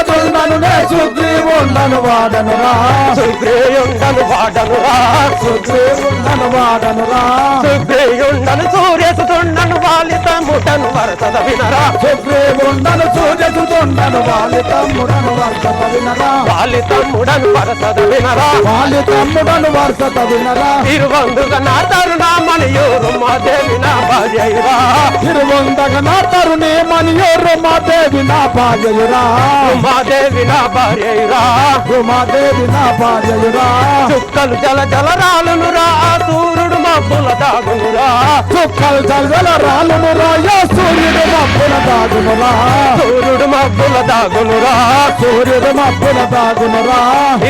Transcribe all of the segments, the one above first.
వాడుచుండను నే సుగ్రీవుండను వాడనురా సుగ్రీయుండను వాడనురా సుగ్రీవుండను వాడనురా సుగ్రీయుండను సూర్యసుతుండను వాలి తమ్ముడను వరసద వినరా సుగ్రీవుండను సూర్యసుతుండను వాలి తమ్ముడను వరసత వినరా వాలి తమ్ముడను వరసద వినరా వాలి తమ్ముడను వరసత వినరా తిరువందుగా నా తరుణామణియూరు మా దేవి నా భార్యయురా తిరువందగ నా తరుణి మణియూరు మా దేవి నా భార్యయురా మా దేవి నా భార్యయురా ఉమాదేవి నా భార్యయురా చుక్కలు జల జల రాలునురా సూర్యుడు మబ్బుల దాగునురా చుక్కలు జల్వల రాలును రాయ సూర్యుడు మబ్బుల దాగునురా సూర్యుడు మబ్బుల దాగునురా సూర్యుడు మబ్బుల దాగునురా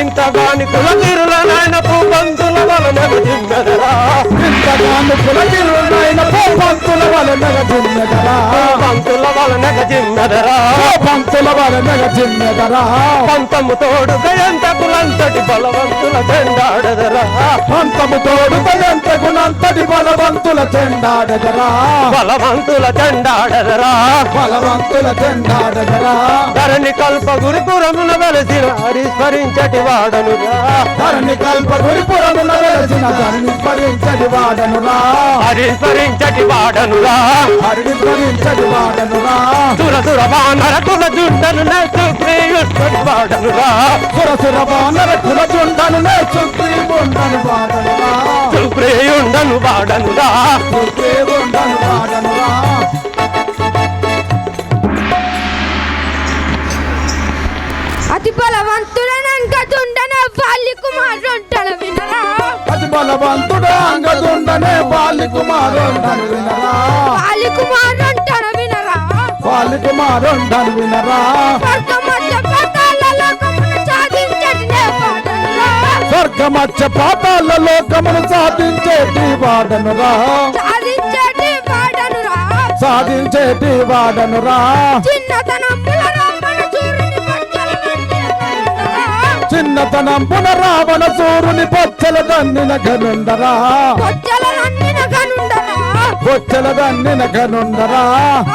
ఇంతగాని కులగిరుల నాయన పూబంతుల వలన జిమ్మెదరా ఇంతగాను కులగిరునైన పంతుల వలన జిమ్మెదరా పంతుల వలన జిమ్మెదరా పంతుల వలన జిమ్మెదరా పంతము తోడు గయంత కులంతటి బలవంతుల చెండాడదరా పంతము తోడు తయంత గుణంతటి బలవంతుల చెండాడదరా బలవంతుల చెండాడదరా బలవంతుల చెండాడదరా ధరణి కల్ప గురిపురమున వెలసిన హరిస్మరించటి వాడనురా ధరణి కల్ప గురిపురమున వెలసిన ధరణి స్మరించడి వాడనురా హరిస్మరించటి వాడనురా హరిని స్మరించడి వాడనురా సురసుర వానర కుల జుండను సుప్రియుడు వాడనురా సురసుర వానర కుల జుండను సుగ్రీవుండను వాడనురా సుప్రియుండను వాడనురా సుగ్రీవుండను వాడనురా అతి బలవంతుడైన అంగదుండన వాలి కుమారుంటల వినరా అతి బలవంతుడు అంగదుండనే బాలి కుమారుండను వినరా వాలి కుమారుంటల వినరా బాలి కుమారుండను వినరా స్వర్గమధ్య పాతాల లోకమున సాధించటి స్వర్గమచ్చ పాతాల లోకమును సాధించేటి వాడనురా సాధించటి వాడనురా సాధించేటి వాడనురా చిన్నతనముల రామణ చూరుని పచ్చల నందినరా చిన్నతనం పునరావణ సూరుని పొచ్చల దన్నిన ఘనుండరా పచ్చల నందిన గనుండరా పొచ్చల దన్నిన ఘనుండరా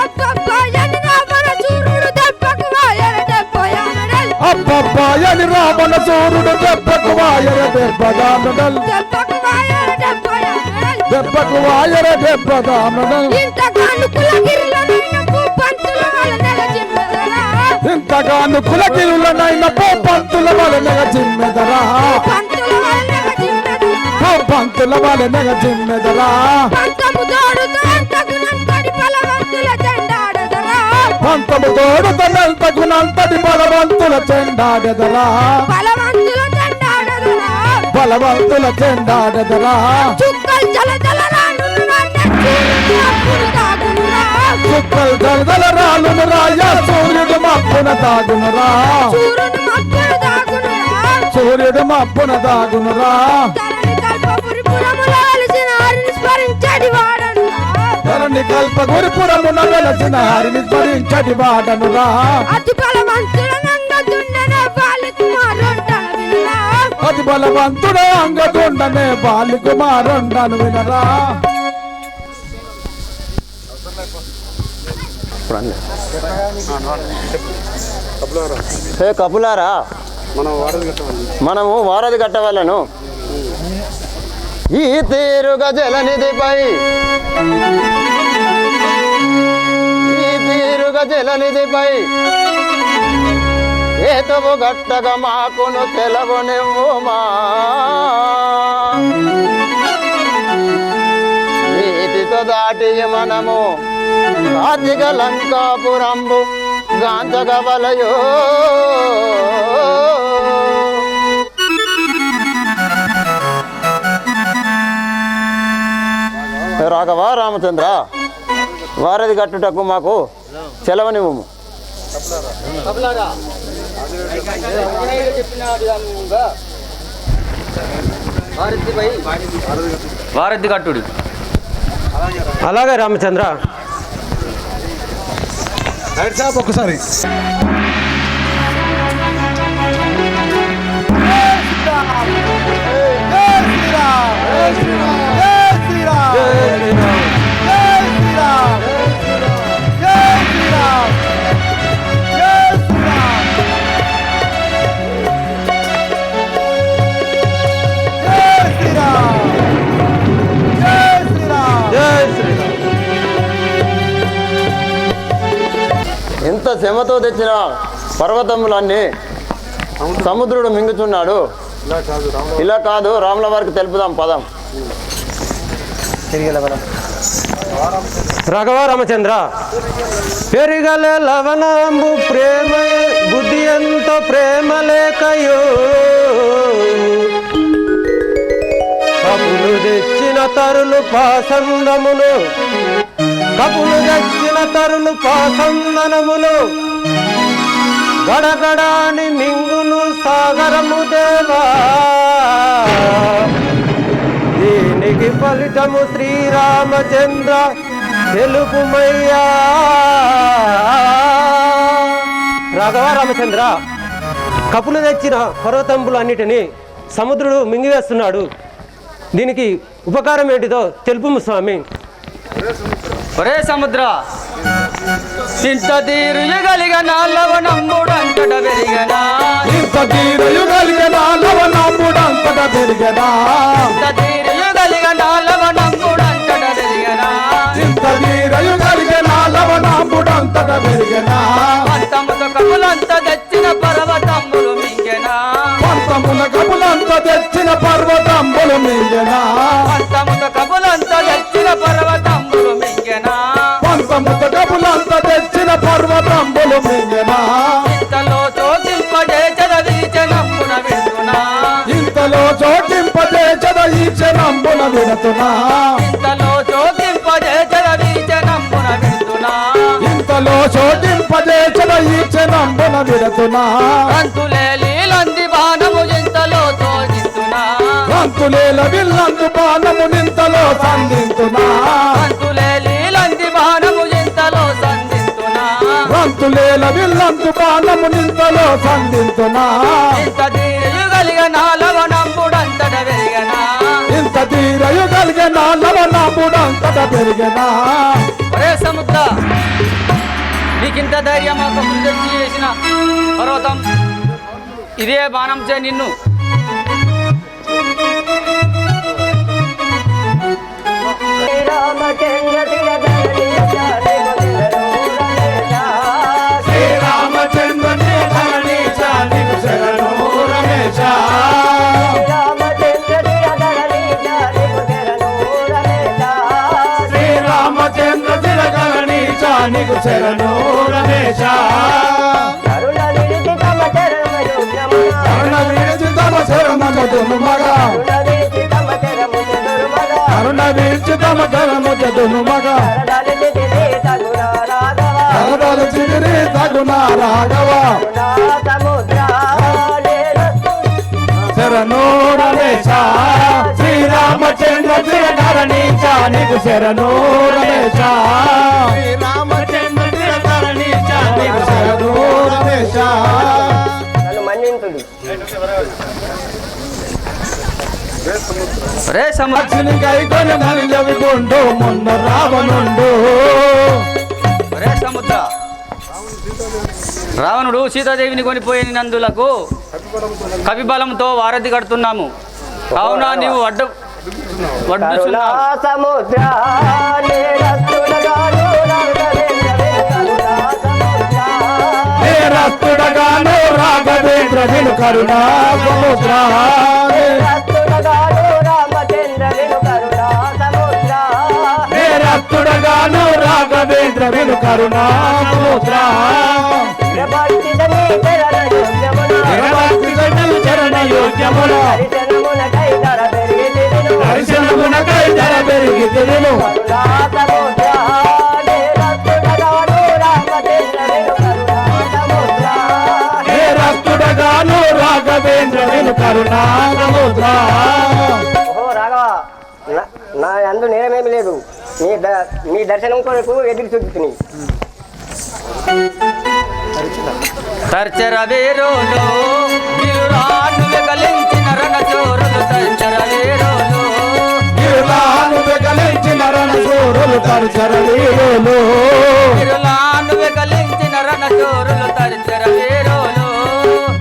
అబ్బబ్బయని రామణ చూరుడు దెబ్బకు వాయర దెబ్బయానడల్ అబ్బబ్బాయని రావణ సూరుడు దెబ్బకు వాయర దెబ్బదానుడల్ దెబ్బకు వాయర దెబ్బయానడల్ దెబ్బకు వాయర దెబ్బదానుడల్ ఇంతగాను కులగిరిలోనైన భూపంతుల వలన జిమ్మెదరా ఇంతగాను కులగిరులనైన పంతుల వలన జిమ్మెదరా పంతుల వలన జిమ్మెదరా పంతుల వలన జిమ్మెదరా పంతము తోడుతో అంతకునంతటి బలవంతుల చెండాడదరా పంతము తోడు తనంత గుణంతటి బలవంతుల చెండాడెదరా బలవంతుల చెండాడదరా బలవంతుల చెండాడెదరా చుక్కలు జల జల రానున్న నెత్తురు అప్పుడు తాగునురా చుక్కలు దళదల రాలును రాయ సూర్యుడు మప్పున తాగునురా చూరును మప్పుడు తాగునురా సూర్యుడు మప్పున తాగునురా తరణి కల్పపురిపురములో వెలిసిన హరిని స్మరించడి వాడనురా ధరణి కల్ప గురిపురమున వెలసిన హరిని స్మరించటి వాడనురా అతి బలవంతుల నంగదుండన వాలి కుమారుంటల వినరా అతి బలవంతుడే అంగదుండనే బాలి కుమారుండను వినరా హే కపులారా మనము వారధి కట్టవలను ఈ తీరుగా జలనిధిపై ఏతవు గట్టగా మాకును తెలవనివ్వుమా నీతితో దాటి మనము కార్తీక లంకాపురంబు గాంచగవలయో రాఘవ రామచంద్ర వారధి కట్టుటకు మాకు సెలవనివ్వము. వారధి కట్టుడు. అలాగే రామచంద్ర. ఒకసారి శ్రమతో తెచ్చిన పర్వతములన్నీ సముద్రుడు మింగుచున్నాడు. ఇలా కాదు, రాముల వారికి తెలుపుదాం పదం. రాఘవ రామచంద్ర, పెరిగల లవణంబు ప్రేమ బుద్ధి ఎంత ప్రేమ లేకయో, కపులు తెచ్చిన తరులు పాసందములు, కపులు తెచ్చిన తరులు పాసందనములు, గడగడాని మింగును సాగరము దేవా, దీనికి ఫలితము శ్రీరామచంద్ర తెలుపుమయ్యా. రాఘవ రామచంద్ర, కపులు తెచ్చిన పర్వతంబులన్నిటినీ సముద్రుడు మింగివేస్తున్నాడు. దీనికి ఉపకారం ఏంటిదో తెలుపుము స్వామి. ఒరే సముద్ర, ఇంత తీరుయగలిగనా లవణంబుడంతట పెరిగనా, ఇంత తీరయుగలిగనా లవణంబుడంతట పెరిగనా, ఇంత తీరుయగలిగనా లవణంబుడంతట పెరిగనా, ఇంత తీరయుగలిగనా లవణంబుడంతట పెరిగనా, పంతముతో కపులంత తెచ్చిన పర్వతంబులు మింగెనా, పంతమున కపులంత తెచ్చిన పర్వతంబులు మింగెనా, పంతముతో కపులంత తెచ్చిన పర్వతంబులు మింగెనా, పంతముత కపులంత తెచ్చిన పర్వతంబులు మింగెనా, ఇంతలో చోటింపడే చదవీచనమ్మున విడుతున్నా, ఇంతలో చోటింపజే చదవీచనంబున విడుతున్నా, ఇంతలో చోటింపడే చదవీచనమ్మున విడుతున్నా, ఇంతలో చోటింపజే చదవీచనంబున విడుతున్నా, అంతులే లీలంది బాణము ఇంతలో తోజిస్తున్నా, రంతులేల విల్లందు బాణము నింతలో సంధింతున్నా, అంతులే లీలంది బాణము ఇంతలో సంధిస్తున్నా, రంతులేల విల్లందు బాణము నింతలో సంధింతున్నా, ఇంత తీరుగలిగనా లవణంబుడంతట పెరిగనా. ఇంత తీరయుగలిగిన లవణంబుడంతట పెరిగనా. ఒరే సముద్ర, నీకింత ధైర్యమా కపులు తెచ్చి చేసిన పర్వతం ఇదే బాణం చే నిన్ను శ్రీరామచంద్రుని ధరణీశ నీకు శరణు రమేశ, శ్రీరామచంద్ర ధరణీశ నీకు శరణు రమేశ, కరుణ విడిచి తమ శరణము జను మగ, కరుణ విడిచి తమ శరణము జను మగ, కరదలు చిగిరి తగున రాఘవ శరణు రమేశ, శ్రీరామచంద్ర ధరణీశ నీకు శరణు రమేశ, శ్రీరామచంద్ర ధరణీశ నీకు శరణు రమేశ. ఒరే సముద్ర, లక్ష్మి కైకొని మనిలవి గుండు మొన్న రావణుండు, ఒరే సముద్ర, రావణుడు సీతాదేవిని కొనిపోయినందులకు కవిబలంతో వారధి కడుతున్నాము. కావున నీవు రస్తుడగాను రాఘవేంద్ర విను కరుణా సముద్ర, రస్తుడగాను రాఘవేంద్ర విను కరుణా సముద్ర, చరణ యోగ్యముల దర్శనమునకై ధర పెరిగి తిరును, రస్తుడగాను రాఘవేంద్ర విను కరుణా సముద్ర. నా అందు నేరమేమి లేదు, మీ దర్శనం కొరకు ఎదురు చూపుతుంది. తర్చర వేరోలు గిరురాను వెగలించిన రణచోరులు, తర్చర వేరోలు గిరులాను వెగలించిన రణచోరులు, తర్చర వీరులు గిరులాను వెగలించిన రణచోరులు, తర్చర వేరోలు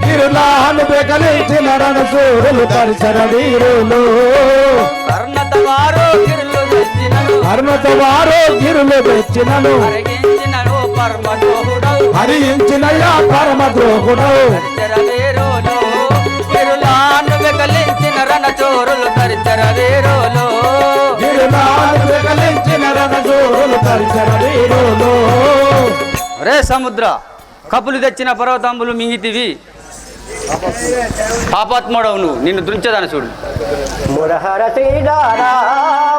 గిరులాను వెగలించిన రణచోరులు, తర్చర వీరులు కర్ణత వారు గిరులు తెచ్చినను, అరుణత వారు గిరులు తెచ్చినను, అరగించినను పరమద్రోహుడవు హరించినయ్యా పరమద్రోహుడవు తరిచెరవేరోలు విరులాను వెకలించిన రణచోరులు తరిచెరవేరోలు గిరినాలు వెగలించిన రణజోరులు తరిచర వీరులు. రే సముద్ర కపులు తెచ్చిన పర్వతంబులు మింగితివి పాపాత్ముడవు నువ్వు నిన్ను దృంచదాని చూడు మురహర శ్రీదారా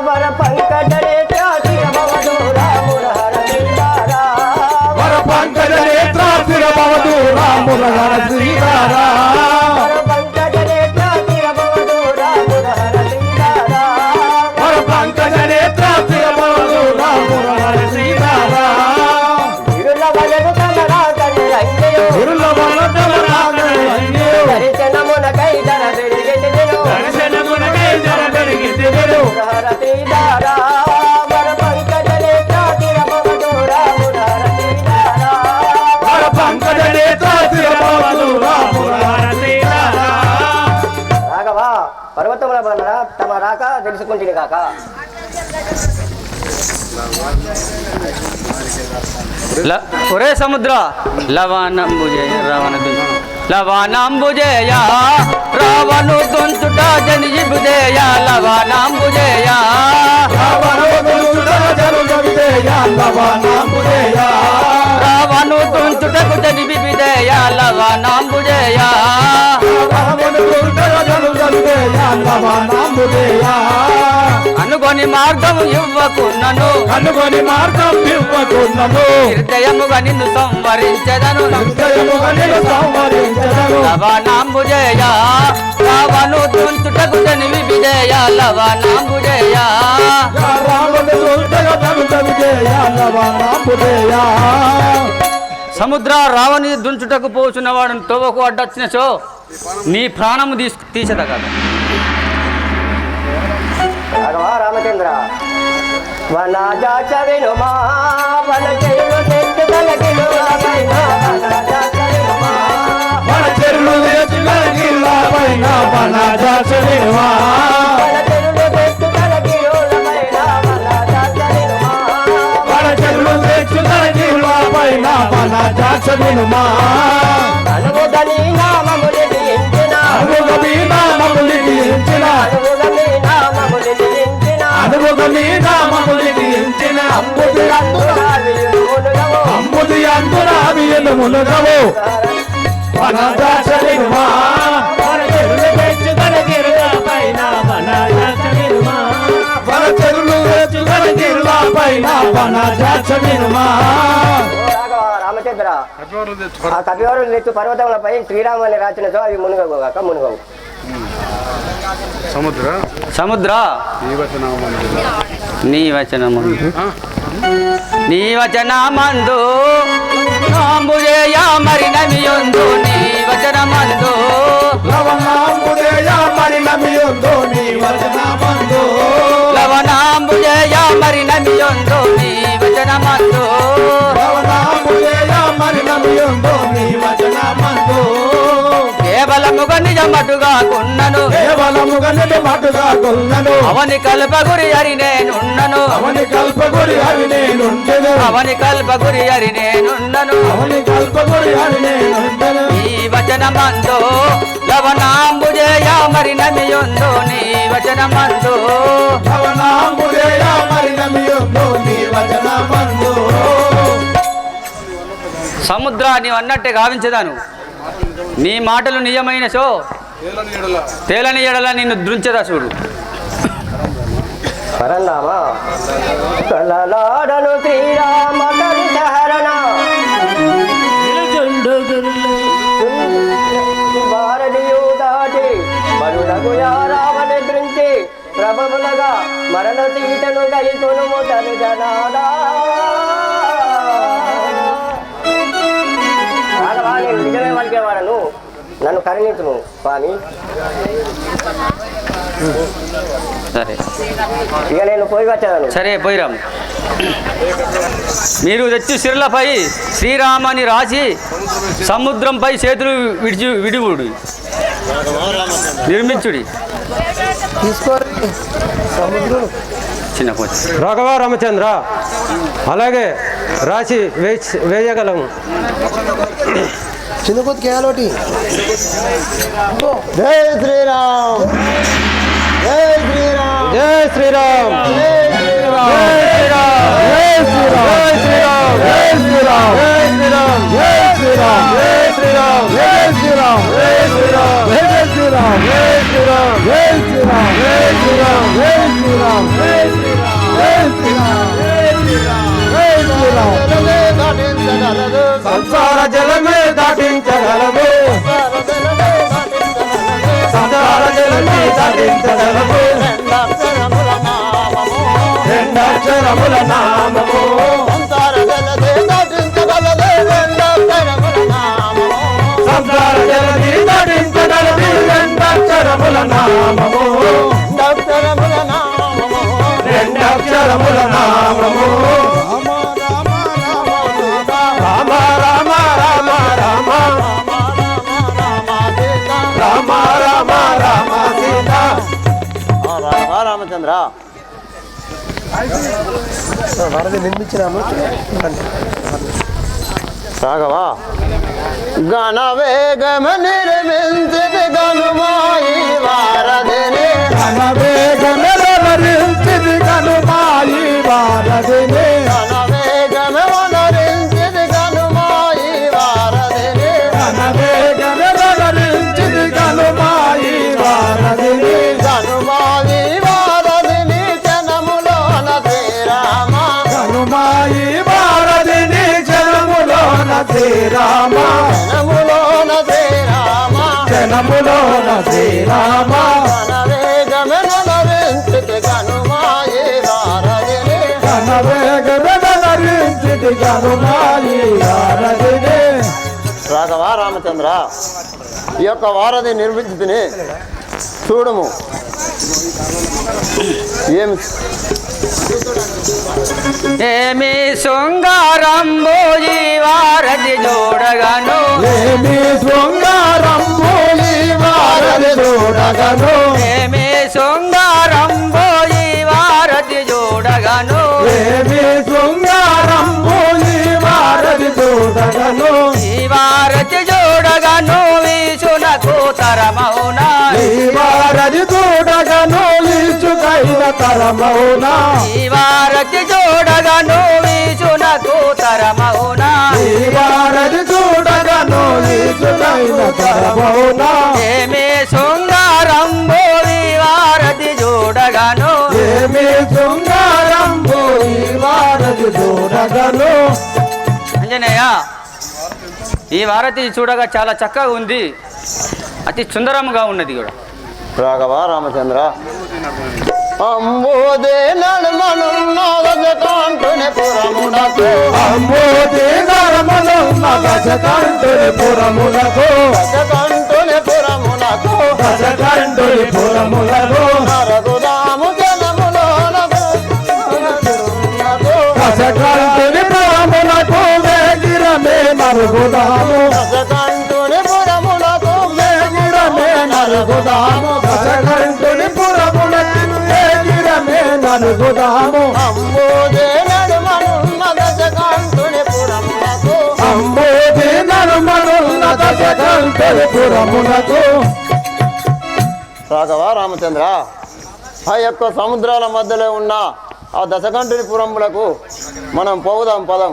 వర పంకజరే త్యాతిరమవధూరా మురహర శ్రీదారా వర పంకజ నేత్ర శిరమవధూరా మురహర శ్రీధారా వర పంకజరే త్యాతిరమవధూరా మురహర శ్రీదారా వర పంకజ నేత్ర శిరమవధూరా మురహర శ్రీధారా ఇరుల వలన కనరా కన్నయ్యో ఇరుల వలన రాగయ్యో దర్శనమునకై ధర పెరిగెదెను దర్శనమునకై ధర పెరిగెదెను మురహర శ్రీదారా వర పంకజరే త్యాతిరమవధూరా మురహర శ్రీదారా వర పంకజ నేత్ర శిరమవధూరా మురహర శ్రీధారా. రాఘవా పర్వతముల వలన తమ రాక తెలుసుకుంటుంది కాక ఒరే సముద్ర లవణంబుజయ లవణంబుజయ రావణు దొంచుట జనిబుదేయ లవణంబుజయ రావణు దొంచుటకు జనిబిదేయ లవణంబుజయ అనుకొని మార్గం ఇవ్వకున్నను కనుగొని మార్గం ఇవ్వకున్నను హృదయముగా నిన్ను సంవరించదను సంవరించదను లవణంబుజయ రావణు దొంచుటకు జనిబిదేయ లవణంబుజయ సముద్ర రావణి దుంచుటకు పోచున్న వాడిని తోవకు అడ్డొచ్చిన చో నీ ప్రాణము తీసేదా కాదు రాఘవా రామచంద్ర వనజాచ వినుమా వన చెరువు తెచ్చు తలకిలో పైన వనజాచ వినుమా మన చెరువు పైన వనజాచనివా వన చెరువు తెచ్చు తలకిలో పైన వనజాచ వినుమా మన చెరువు పైన వనజాచనిమా అనుముదని నామములు దించిన అనుగమీ నామములు దించిన అనుముదని నామములు దించిన అనుగమీ నామములు దించిన అంబుది అందురావియునుగవు అమ్ముది అందురావియను మునుగవు వనజాచనివా మన చెరువు పైన వనజాచనివా మన చెరువు పైన వనజాచనివా రాఘవ రామచంద్ర ఆ కపివారులు తెచ్చు పర్వతములపై శ్రీరాముని రాచినతో అవి మునుగవుగాక మునుగవు సముద్ర నీ వచనమందు నీ వచనమందు నాంబుజేయ మరి నమియుందు నీ వచనమందు లవణాంబుదేయ మరి నమియుందో నీ వచనమందు లవణాంబుజేయ మరి నమియుందు నీ వచనమందు లవణాంబుదేయ మరి నమియుందో నీ వచనమందు కేవలముగా నిజమటుగా కొన్నను కేవలముగా నిలబడుగా కొన్నను అవని కల్పగురి అరి నేనున్నను అవని కల్పగురి హరి నేనుండెను అవని కల్పగురి అరి నేనున్నను అవని కల్పగురి హరి నేనుండెను నీ వచనమందు లవణాంబుజేయ మరి నమియుందు నీ వచనమందు లవణాంబుదేయ మరి నమియుందో నీ వచనమందు సముద్ర నీవు అన్నట్టే గావించదాను నీ మాటలు నిజమైన సో తేలని ఎడల నిన్ను దృంచదా చూడు పరందామా కలలాడను శ్రీరామ కరిశహరణ భారతీయు దాటి బరుడగు రావణ దృంచి ప్రభములగా మరణ సీతను గైకొను ముటలు జనాదా నేను నిజమే పలికేవాడను నన్ను కరుణించును స్వామి సరే ఇక నేను పోయి వచ్చాను సరే పోయిరాం మీరు తెచ్చి సిరులపై శ్రీరామని రాసి సముద్రంపై చేతులు విడివుడు నిర్మించుడి చిన్న కోతి. రాఘవ రామచంద్ర అలాగే రాసి వేయగలము. చిన్న కొద్దికి ఏలోటి జై శ్రీరామ్ జై శ్రీరామ్ జై శ్రీరామ్ జై శ్రీరామ్ జై శ్రీరామ్ జై శ్రీరామ్ జై శ్రీరామ్ జై శ్రీరామ్ జై శ్రీరామ్ జై శ్రీరామ్ జై శ్రీరామ్ జై శ్రీరామ్ జై శ్రీరామ్ జై శ్రీరామ్ జై శ్రీరామ్ జై శ్రీరామ్ జై శ్రీరామ్ దాటించగలదు సంసార జలమే దాటించగలము. సంసార జలమే దాటించగలము. రెండక్షరముల నామము సంసార జలదే దాటించగలదు రెండక్షరముల నామము సంసార జలమే దాటించగలదు. రెండక్షరముల నామము రెండక్షరముల నామము రెండక్షరముల నామము రామ రామ రామ రామ రామ రామ రామ సీత. రామచంద్ర వరద నిర్మించినాము రాఘవా గణ వేగమ నిర్మించిది గనుమాయి వారధిని వేగమెలవరించిది కనుమాయి వారధిని గణ వేగమ వనరించిది గనుమాయి వారధిని వేగమెలవరించిది కనుమాయి వారధిని గనుమాయి వారధిని జనములోన శ్రీరామ కనుమాయి వారధిని జనములోన శ్రీరామ జనములోన శ్రీరామ జనములోన శ్రీరామ గణ వేగమ వనరించిది గనుమాయి వారధిని వేగమెలవరించిది కనుమాయి వారధిని రాఘవ రామచంద్ర ఈ యొక్క వారధి నిర్మించి చూడము ఏమి ఏమి శృంగారంబు ఈ వారధి చూడగను. ఏమి శృంగారంబు ఈ వారధి చూడగను ఏమి శృంగారంబు ఈ వారధి చూడగను. ఏమి శృంగారంబు ఈ వారధి చూడగను ఈ వారధి చూడగను వీసునకు తరమౌనా. ఈ వారధి చూడగను ఈచుకైన తరమౌనా ఈ వారధి చూడగను వీసునకు తరమౌనా. ఈ వారధి చూడగను ఈచుకైన తరమౌనా ఏమి శృంగారంబు ఈ వారధి చూడగను. ఏమి శృంగారంబు ఈ వారధి చూడగను అంజనేయ ఈ వారధి చూడగా చాలా చక్కగా ఉంది, అతి సుందరముగా ఉన్నది కూడా. రాఘవ రామచంద్ర అంబోదే నడుమనున్నోదకంటుని పురమునకు అమ్మోది నరమనున్న గజకంఠుని పురములకు కంటుని పురమునకు గజకంఠుని పురములకు నరగుదాము జనములోన గజకంఠుని పురములకు వేగిరమే నరుగుదాము కంటుని పురమునకు వేగిరమే నరుగుదాము గజకంఠుని పురములకు వేగిరమే నరుగుదాము అంబోదే నడుమనున్న కంటుని పురమునకు అమ్మోది నరమనున్న గజకంఠుని పురములకు రాఘవ రామచంద్ర ఆ యొక్క సముద్రాల మధ్యలో ఉన్న ఆ దశకంఠుని పురములకు మనం పోదాం పదం.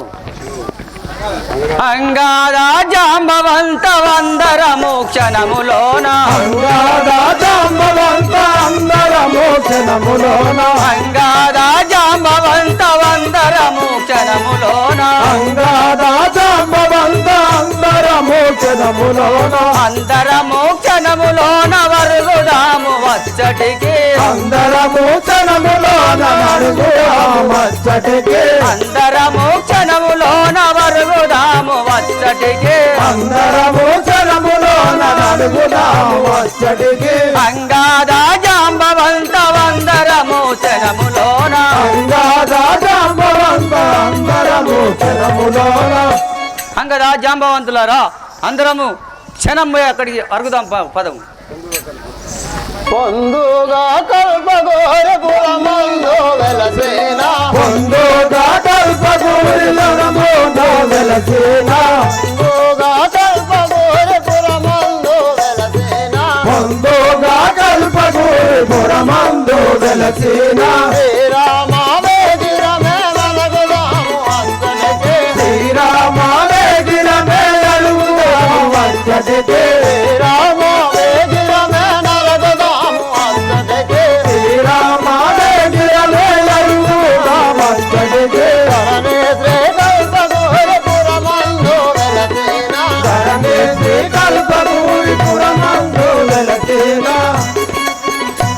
అంగాద జాంబవంత వందరము క్షణములోన. అంగాద జాంబవంత అందరము క్షణములోన అంగాద జాంబవంత వందరము క్షణములోన. అంగాద జాంబవంత అందరము క్షణములోన అందరము క్షణములోన వరుగుదాము వచ్చటికి. అందరము క్షణములోన నడుగుదామచ్చటికి అందరము క్షణములోన వరుగుదాము వచ్చటికి. అందరము క్షణములోన నడుగుదామచ్చటికి అంగాద జాంబవంత వందరము క్షణములోన. అంగాద జాంబవంత అందరము క్షణములోన అంగద జాంబవంతులారా అందరము క్షణం పోయి అక్కడికి అరుగుదాం పదము. పొందుగా కల్పగోర పురమందు వెలసేన పొందుగా కల్పగోరిలముందు వెలసేన పొందుగా కల్పగోర పురమందు వెలసేన పొందుగా కల్పగోరి పురమందు వెలసేన శ్రీరామ వేగిరమే వెలగుదాము అంతటికే శ్రీరామ వేగిరమే వెలుగుదాము అంతటికే శ్రీరామ వేగిరమే నలగుదాము అంతటికే శ్రీరామ వేగిరమే వెలుగుదాము అంతటికే ధరణి శ్రీ కల్పగోర పురమందు వెలసేన ధరణి శ్రీ కల్పగోరి పురమందు వెలసేన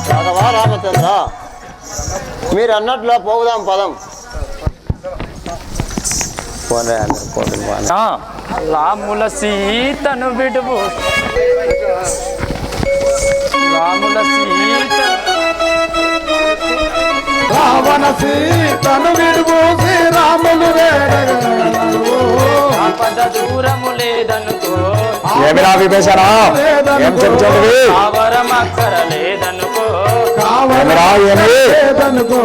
రాఘవా రామచంద్ర మీరు అన్నట్లో పోగుదాం పదం పోనీ అందరు పోనీ పోనీ. రాముల సీతను విడువు రాముల సీత రావణ సీతను విడువు శ్రీరాములు వేడగలరు. ఆపద దూరము లేదనుకో ఏమిరా విభీషణ ఏం చెప్తుంది కావరం అక్కర లేదనుకో లేదనుకో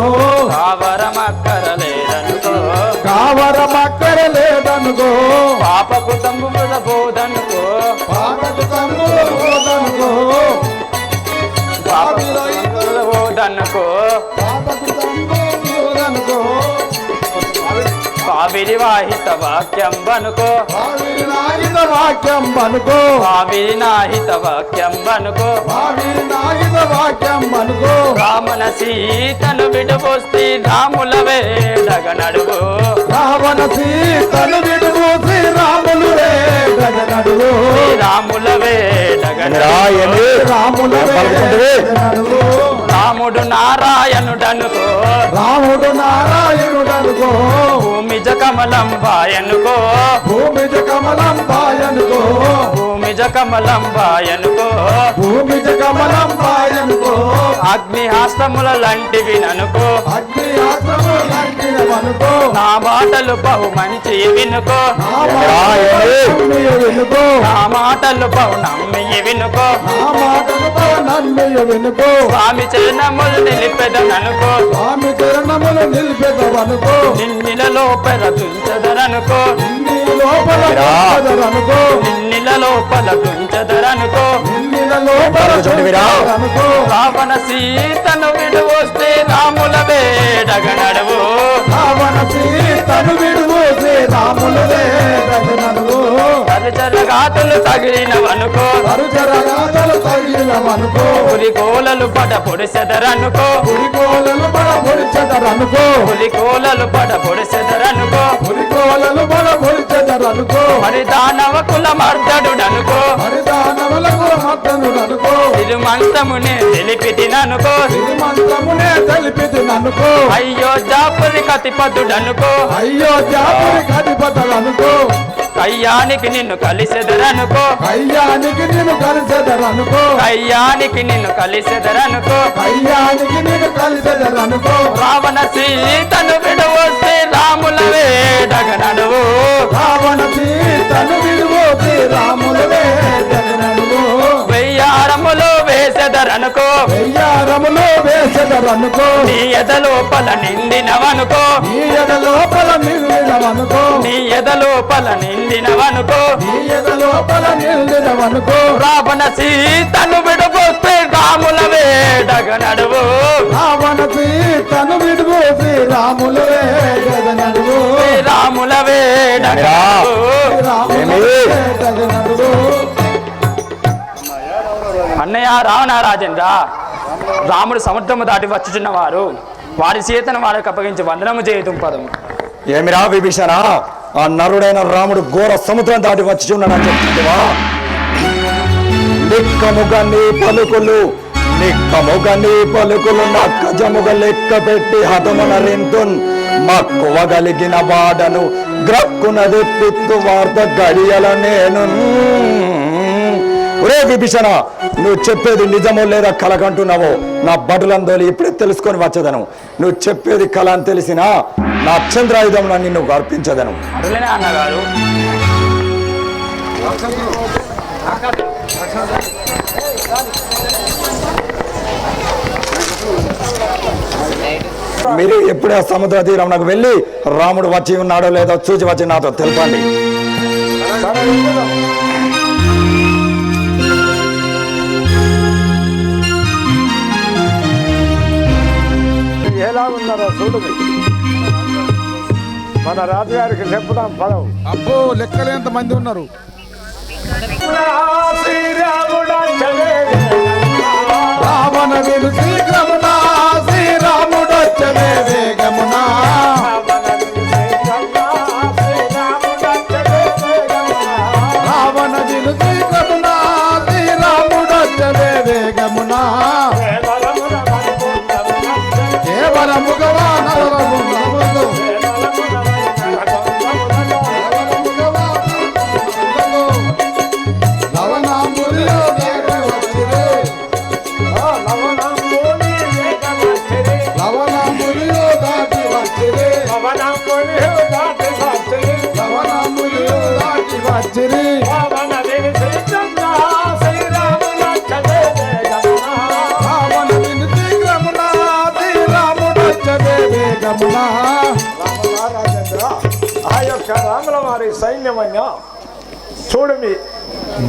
కావరం అక్కర లేదనుకో కావరం అక్కర లేదనుకో పాపకు తమ్ముల బోధనుకో పాపకు తమ్ముడు పోదనుకో పాపకు తమ్ముల బోధనుకో పాపకు తమ్ముడు పోదనుకో కావిరి వాహిత వాక్యం బనుకో భావి నాయుధ వాక్యం బనుకో కావిరి నాహిత వాక్యం బనుకో భావి నాయుధ వాక్యం బనుకో రామన సీతను విడువొస్తే రాముల వేడగ నడువు రావణ సీతను విడువు శ్రీరాములు వేడగలరు. రాముల వేడగ రాముల వేడగలరు. రాముడు నారాయణుడనుకో రాముడు నారాయణుడనుకో భూమిజ కమలం బాయనుకో భూమిజ కమలం పాయనుకో భూమిజ కమలం బాయనుకో భూమిజ కమలం పాయనుకో అగ్నిహాస్తముల లాంటివి ననుకో అగ్ని ఆశ్రము లాంటినవనుకో నా మాటలు బహు మంచి వినుకో వినుకో నా మాటలు బహు నమ్మి వినుకో నా మాటలు నన్ను వినుకో స్వామి చరణములు నిలిపెదననుకో స్వామి చరణములు నిలిపెదవనుకో నిన్నిలలో పెరదుంచదరనుకో నీ లోపల అనుకో నిన్నిలలో పలదుంచదరనుకో నిన్న లోపల అనుకో రావణ సీతను విడువొస్తే రాముల వేడగ నడువు రావణ సీతను విడువు శ్రీరాములు వేడగలరు. పరిచరగాతులు తగిలినవనుకో పరుచరగాథలు తగిలినవనుకో పులి కోలలు పడ పొడిసెదరనుకో పురికోలలు బడ పొడిచెదరనుకో పులి కోలలు పడ పొడిసెదరనుకో పురికోలలు బడ పొడిచెదరనుకో మరి దానవ కుల మర్దడుడనుకో హరిదానములకు మద్దనుడనుకో తిరుమంతమునే తెలిపితిననుకో శ్రీమంతమునే తెలిపిది నన్నుకో అయ్యో జాపురి కతిపదుడనుకో అయ్యో జాపురి గడిపదలనుకో కయ్యానికి నిన్ను కలిసెదరనుకో కయ్యానికి నేను కలిసెదరనుకో కయ్యానికి నిన్ను కలిసెదరనుకో కయ్యానికి నేను కలిసెదరనుకో రావణ సీతను విడవొస్తే రాముల వేడగ నడువు రావణ సీతను విడువు శ్రీరాములు వేడగలరు. వెయ్యారములు వేసెదరనుకో వెయ్యారములో వేసెదరనుకో నీ ఎద లోపల నిండినవనుకో నీ ఎద లోపల నిలినవనుకో నీ ఎద లోపల నిండినవనుకో నీ ఎద లోపల నిలినవనుకో రావణ సీతను విడవొస్తే రాముల వేడగ నడువు రావణ సీతను విడువు శ్రీరాములు వేడగలరు. రాముల వేడగ నడువు శ్రీరాములు వేడగలరు. అన్నయ్య రావణ రాజేంద్ర రాముడు సముద్రము దాటి వచ్చుచున్నవారు వారి సీతను వారికి అప్పగించి వందనము చేయుతుం పదము ఏమిరా విభీషణ ఆ నరుడైన రాముడు ఘోర సముద్రం దాటి వచ్చి ఉన్నాడని చెప్తుందివా నిక్కముగని పలుకులు నిక్కముగని పలుకులు నక్కజముగ లెక్క పెట్టి హతమున రెంతున్ మక్కువగలిగిన వాడను గ్రక్కునది పిత్తు వార్త గడియల నేను ఒరే విభీషణ నువ్వు చెప్పేది నిజమో లేదా కలకంటున్నావో నా బడులందోలి ఇప్పుడే తెలుసుకొని వచ్చేదను నువ్వు చెప్పేది కళ అని తెలిసినా నా చంద్రాయుధం నిన్ను అర్పించదను అరులేనా అన్నగారు మీరు ఎప్పుడే సముద్ర తీరం నాకు వెళ్ళి రాముడు వచ్చి ఉన్నాడో లేదో చూసి వచ్చి నాతో తెలపండి. ఎలా ఉన్నారో చూడు. మన రాజుగారికి చెప్పుదాం పదం. అబ్బో లెక్కలేంత మంది ఉన్నారు. రావణ విను శీఘ్రమునా శ్రీరాముడొచ్చనే వేగమునా. రావణ విను శీఘ్రమునా శ్రీరాముడొచ్చనే వేగమునా. కేవలముగవా నరముగముగ ఆ యొక్క రాముల వారి సైన్యమయ్యా చూడమి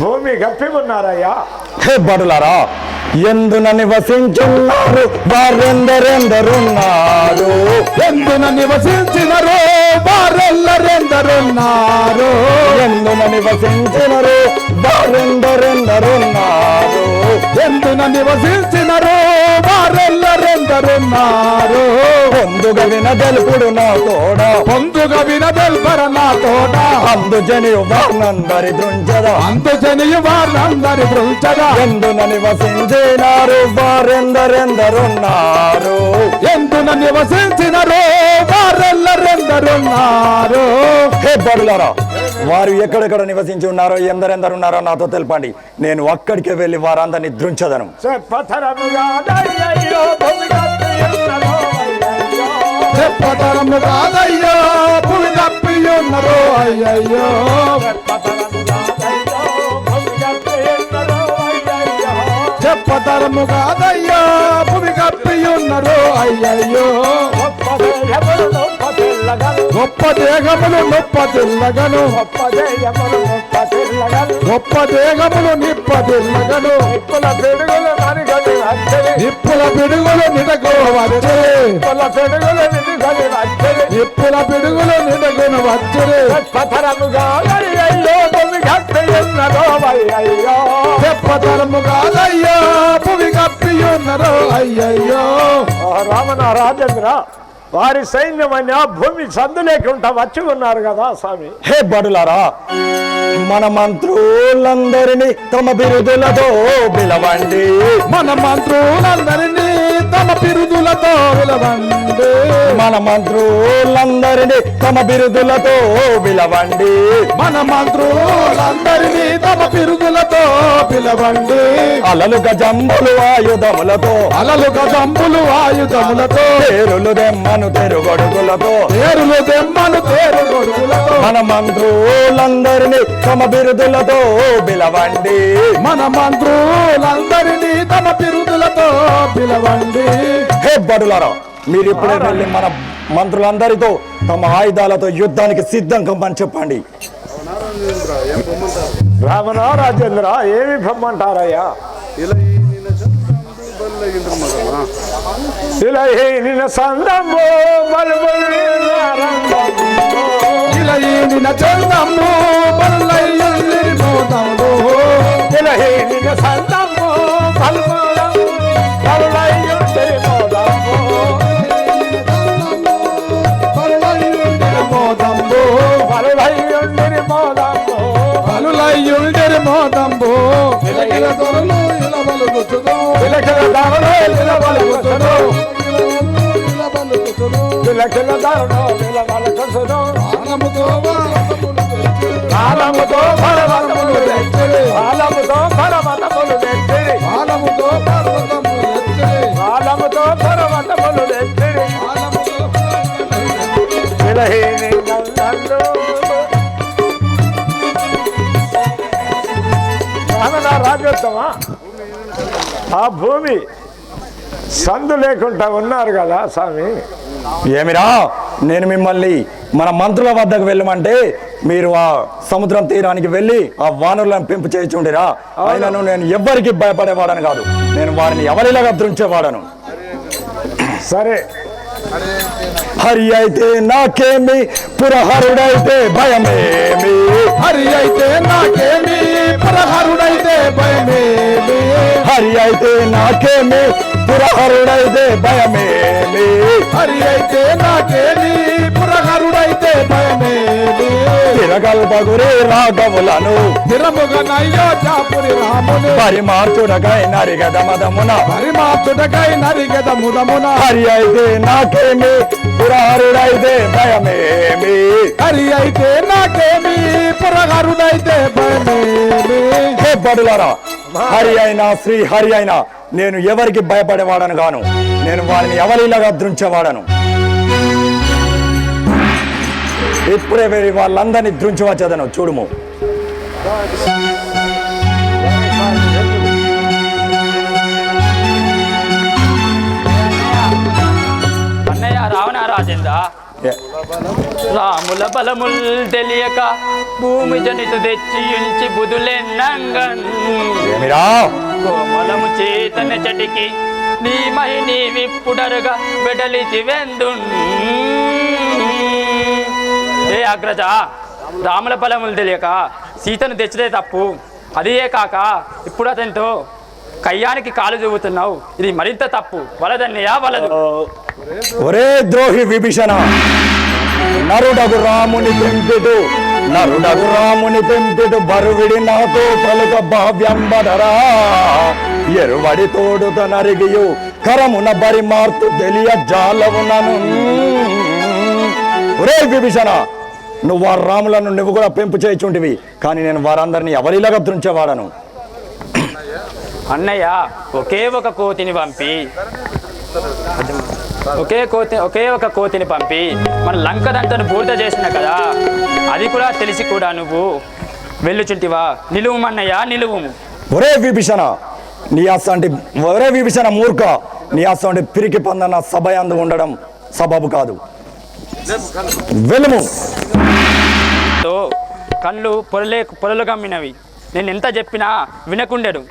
భూమి గప్పి ఉన్నారయ్యా. హే బడులారా, ఎందున నివసించున్నారు వారెందరెందరున్నారు. ఎందున నివసించినరో వారెల్లరెందరున్నారు. ఎందున నివసించినరు వారెందరెందరున్నారు. ఎందున నివసించినరో వారెల్లరెందరున్నారు. పొందుగ వినదెల్పుడు నా తోడ, పొందుగ వినదెల్పర నా తోట. అందుజని వారందరి దృంచద, అందుజనియు వారందరి దృంచద. ఎందున నివసించినారు వారెందరెందరున్నారు. ఎందున నివసించినరో వారెల్లరెందరున్నారు. హే బడులారా, వారు ఎక్కడెక్కడ నివసించి ఉన్నారో ఎందరెందరున్నారో నాతో తెలపండి. నేను అక్కడికి వెళ్ళి వారందరినీ దృంచదను. చెప్పతరముగా దయ్యయ్యో భూమి గప్పి ఉన్నరో అయ్యయ్యో. చెప్పతరము కాదయ్యో భూమి తప్పియున్నరో అయ్యయ్యో. చెప్పతరము కాదయ్యో భూమి కప్పియున్నరో అయ్యయ్యో. గొప్ప దేహములు నొప్పతిల్లగను. గొప్ప దేహములు నిప్పతిల్లగను. నిప్పుల పిడుగులు నిడగోవచ్చే. నిప్పుల పిడుగులు నిడగును వచ్చే. చెప్పతరము కాదయ్యో భూమి కప్పియున్నరో అయ్యయ్యో. రామన రాజేంద్ర వారి సైన్యమని ఆ భూమి సందు లేకుండా వచ్చి ఉన్నారు కదా స్వామి. హే బడులారా, మన మంత్రులందరినీ తమ బిరుదులతో పిలవండి. మన మంత్రులందరినీ తమ బిరుదులతో పిలవండి. మన మంత్రులందరినీ తమ బిరుదులతో పిలవండి. మన మంత్రులందరినీ తమ బిరుదులతో పిలవండి. అలలు గజంబులు ఆయుధములతో, అలలు గజంబులు ఆయుధములతో. పేరులు దెమ్మను తెరుగొడుగులతో, పేరులు దెమ్మను తేరుగొడుగులతో. మన మంత్రులందరినీ తమ బిరుదులతో పిలవండి. మన మంత్రులందరినీ తమ బిరుదులతో పిలవండి. హే బడులారా, మీరు ఇప్పుడే వెళ్ళి మన మంత్రులందరితో తమ ఆయుధాలతో యుద్ధానికి సిద్ధం కమ్మని చెప్పండి. రామన రాజేంద్ర ఏమి పొమ్మంటారయ్యా? ఇలా నిన్న సందము ఇలా నిన్న చందము బలయ్యుండిరిమోదము. ఇలా నిన్న సందము మోదంబు. విలకిల దొరలు ఇలా బలుగుచును. విలకిల దారులు ఇలా బలుగుచును. విలకిల దారులు ఇలా బలుగుచును. కాలముతో పర్వతములు తెచ్చిరి. కాలముతో పర్వతములు తెచ్చిరి. కాలముతో పర్వతములు తెచ్చిరి. కాలముతో పర్వతములు తెచ్చిరి. విలహీని నన్ను రాజోత్తమా, ఆ భూమి సందు లేకుండా ఉన్నారు కదా స్వామి. ఏమిరా నేను మిమ్మల్ని మన మంత్రుల వద్దకు వెళ్ళమంటే మీరు ఆ సముద్రం తీరానికి వెళ్ళి ఆ వానరులను పెంపు చేయించుండిరా. అయినను నేను ఎవ్వరికి భయపడేవాడను కాదు, నేను వారిని ఎవరిలాగా దృంచేవాడను. సరే హరి అయితే నాకేమి పురహరుడైతే భయమేమి, హరి అయితే నాకేమి పురహరుడైతే భయమేమి, హరి అయితే నాకేమి పురహరుడైతే భయమేమి, హరి అయితే నాకేమి పురహరుడైతే భయమేమి, తిరగల్పగురి రాఘవులను తిరముగనయ్యోజాపురి రాముని పరిమార్చుడకై నరిగద మదమున, పరిమాతుడకై నరిగద ముదమున, హరి అయితే నాకేమి పురహరుడైతే భయమేమి. హరి అయితే నాకేమి పురహరుడైతే భయమేమి. హే బడులారా, హరి అయినా శ్రీ హరి అయినా నేను ఎవరికి భయపడేవాడను గాను, నేను వారిని ఎవరిలాగా దృంచేవాడను. ఇప్పుడే వేరి వాళ్ళందరినీ దృంచవచ్చదను చూడుము. అన్నయ్య రావణ రాజేంద్ర, రాముల బలముల్ తెలియక భూమి జనిత తెచ్చి ఉంచి బుధులెన్నంగన్, ఏమిరా కోమలము చేతన చటికి నీ మై నీ విప్పుడరుగా వెడలిచి వెందు. ఏ అగ్రజ, రాముల బలములు తెలియక సీతను తెచ్చితే తప్పు, అదే కాక ఇప్పుడు అతనితో కయ్యానికి కాలు చూపుతున్నావు, ఇది మరింత తప్పు. వలదన్నయ్యా వలదు. ఒరే ద్రోహి విభీషణ, నరుడగు రాముని పెంపిటు, నరుడగు రాముని పెంపిటు బరువిడి నాతో పలుక భావ్యంబడరా, ఎరువడి తోడుత నరిగియు కరమున బరి మార్తు తెలియ జాలవునను. ఒరే విభీషణ, నువ్వు ఆ రాములను నువ్వు కూడా పెంపు చేయుచుంటివి, కానీ నేను వారందరినీ ఎవరిలాగా దృంచేవాడను. అన్నయ్య ఒకే ఒక కోతిని పంపి ఒకే ఒక కోతిని పంపి మన లంక దంతను పూర్తి చేసిన కదా, అది కూడా తెలిసి కూడా నువ్వు వెళ్ళుచుంటివా? నిలువుమన్నయ్య నిలువుము. ఒరే విభీషణ, నీ అసంటి ఒరే విభీషణ మూర్ఖ, నీ అసంటి పిరికి పొందన సభ యందు ఉండడం సబబు కాదు. వెలుము. కళ్ళు పొరలు గమ్మినవి, నేను ఎంత చెప్పినా వినకుండెడు.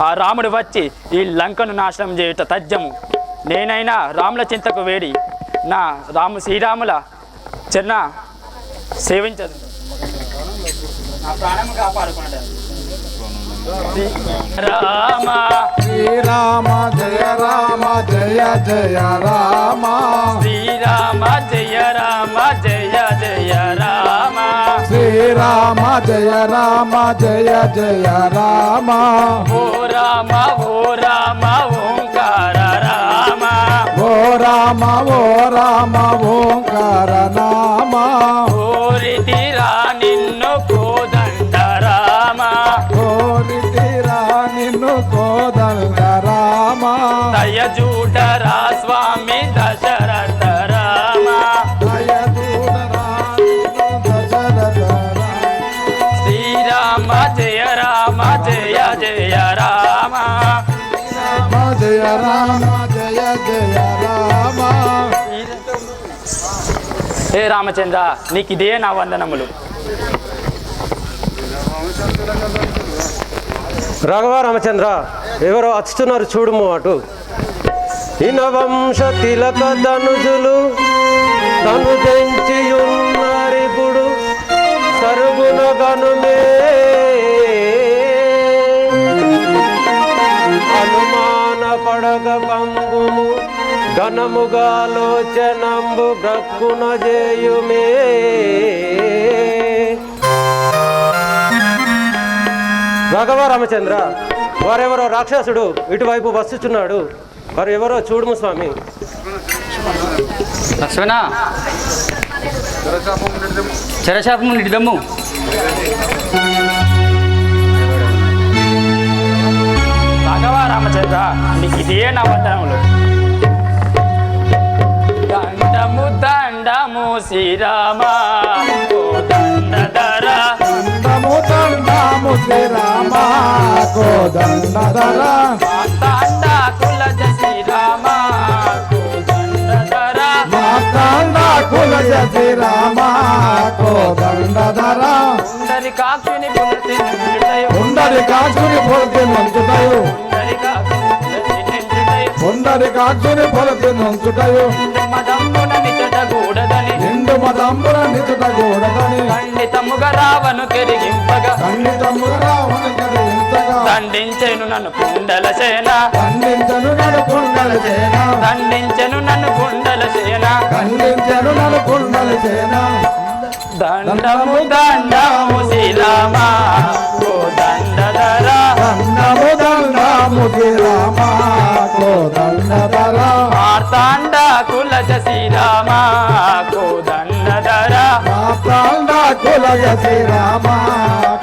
ఆ రాముడు వచ్చి ఈ లంకను నాశనం చేయుట తథ్యము. నేనైనా రాముల చింతకు వేడి నా శ్రీరాముల చరణ సేవించదు, నా ప్రాణము కాపాడుకున్నాడు. రామ శ్రీరామ జయ రామ జయ జయ రామ, శ్రీరామ జయ రామ జయ జయ రామ, శ్రీరామ జయ రామ జయ జయ రామ, ఓ రామ ఓ రామ ఓంకార రామ, ఓ రామ ఓ రామ ఓంకార నామ, ఓరితిరా నిన్ను కోదండ రామ, కోరితిరా నిన్ను కోదండ రామ, దయజూడరా స్వామి దశరథ రామ, దయదూడరా నిన్ను దశరథ రామ, శ్రీరామ జయ రామ జయ జయ రామ, రామ జయ రామ జయ జయ రామ. హే రామచంద్ర, నీకు ఇదే నా వందనములు. రాఘవ రామచంద్ర, ఎవరో వచ్చుతున్నారు చూడుము అటు. ఇనవంశ తిలక ధనుజులు తను తెంచియున్నారిప్పుడు సరుగున గనుమే, అనుమాన పడక పంగుము ఘనముగాలోచనంబు బ్రక్కున చేయుమే. రాఘవ రామచంద్ర, వారెవరో రాక్షసుడు ఇటువైపు వస్తున్నాడు, వారు ఎవరో చూడుము స్వామి. లక్ష్మణ, చెరశాపము నిడిదమ్ము. రాఘవ రామచంద్ర, నీకు ఇదే నా వందనములు. దండము దండము శ్రీరామ దండధర, దండము దండము శ్రీరామ కోదండధర, దండ కులజ శ్రీరామ దండధర, జయ శ్రీరామ కోదండధర ఉండరి కాక్షుని పునర్తించుటయు ఉండరి కాక్షుని పొలతి నుంచుటయు ఉండరి కాక్షుని పొలతి నుంచుటయు మదమ్మున నిచట కూడదని నిండు మదంబుర నిచుట కూడదని ఖండితముగా రావను కెరిగింపగా ఖండితముగా రావణ కదించగా దండించెను నన్ను కుండల సేన ఖండించను నన్ను కుండల సేన దండించెను నన్ను కుండల సేన ఖండించను నన్ను కుండల సేన దండము దండము శ్రీరామా ఓ దండధర దండము దండము శ్రీరామ కోదండధర మార్తాండ కులజ శ్రీరామా ఓ దండధర మాతాండ కులయ శ్రీరామ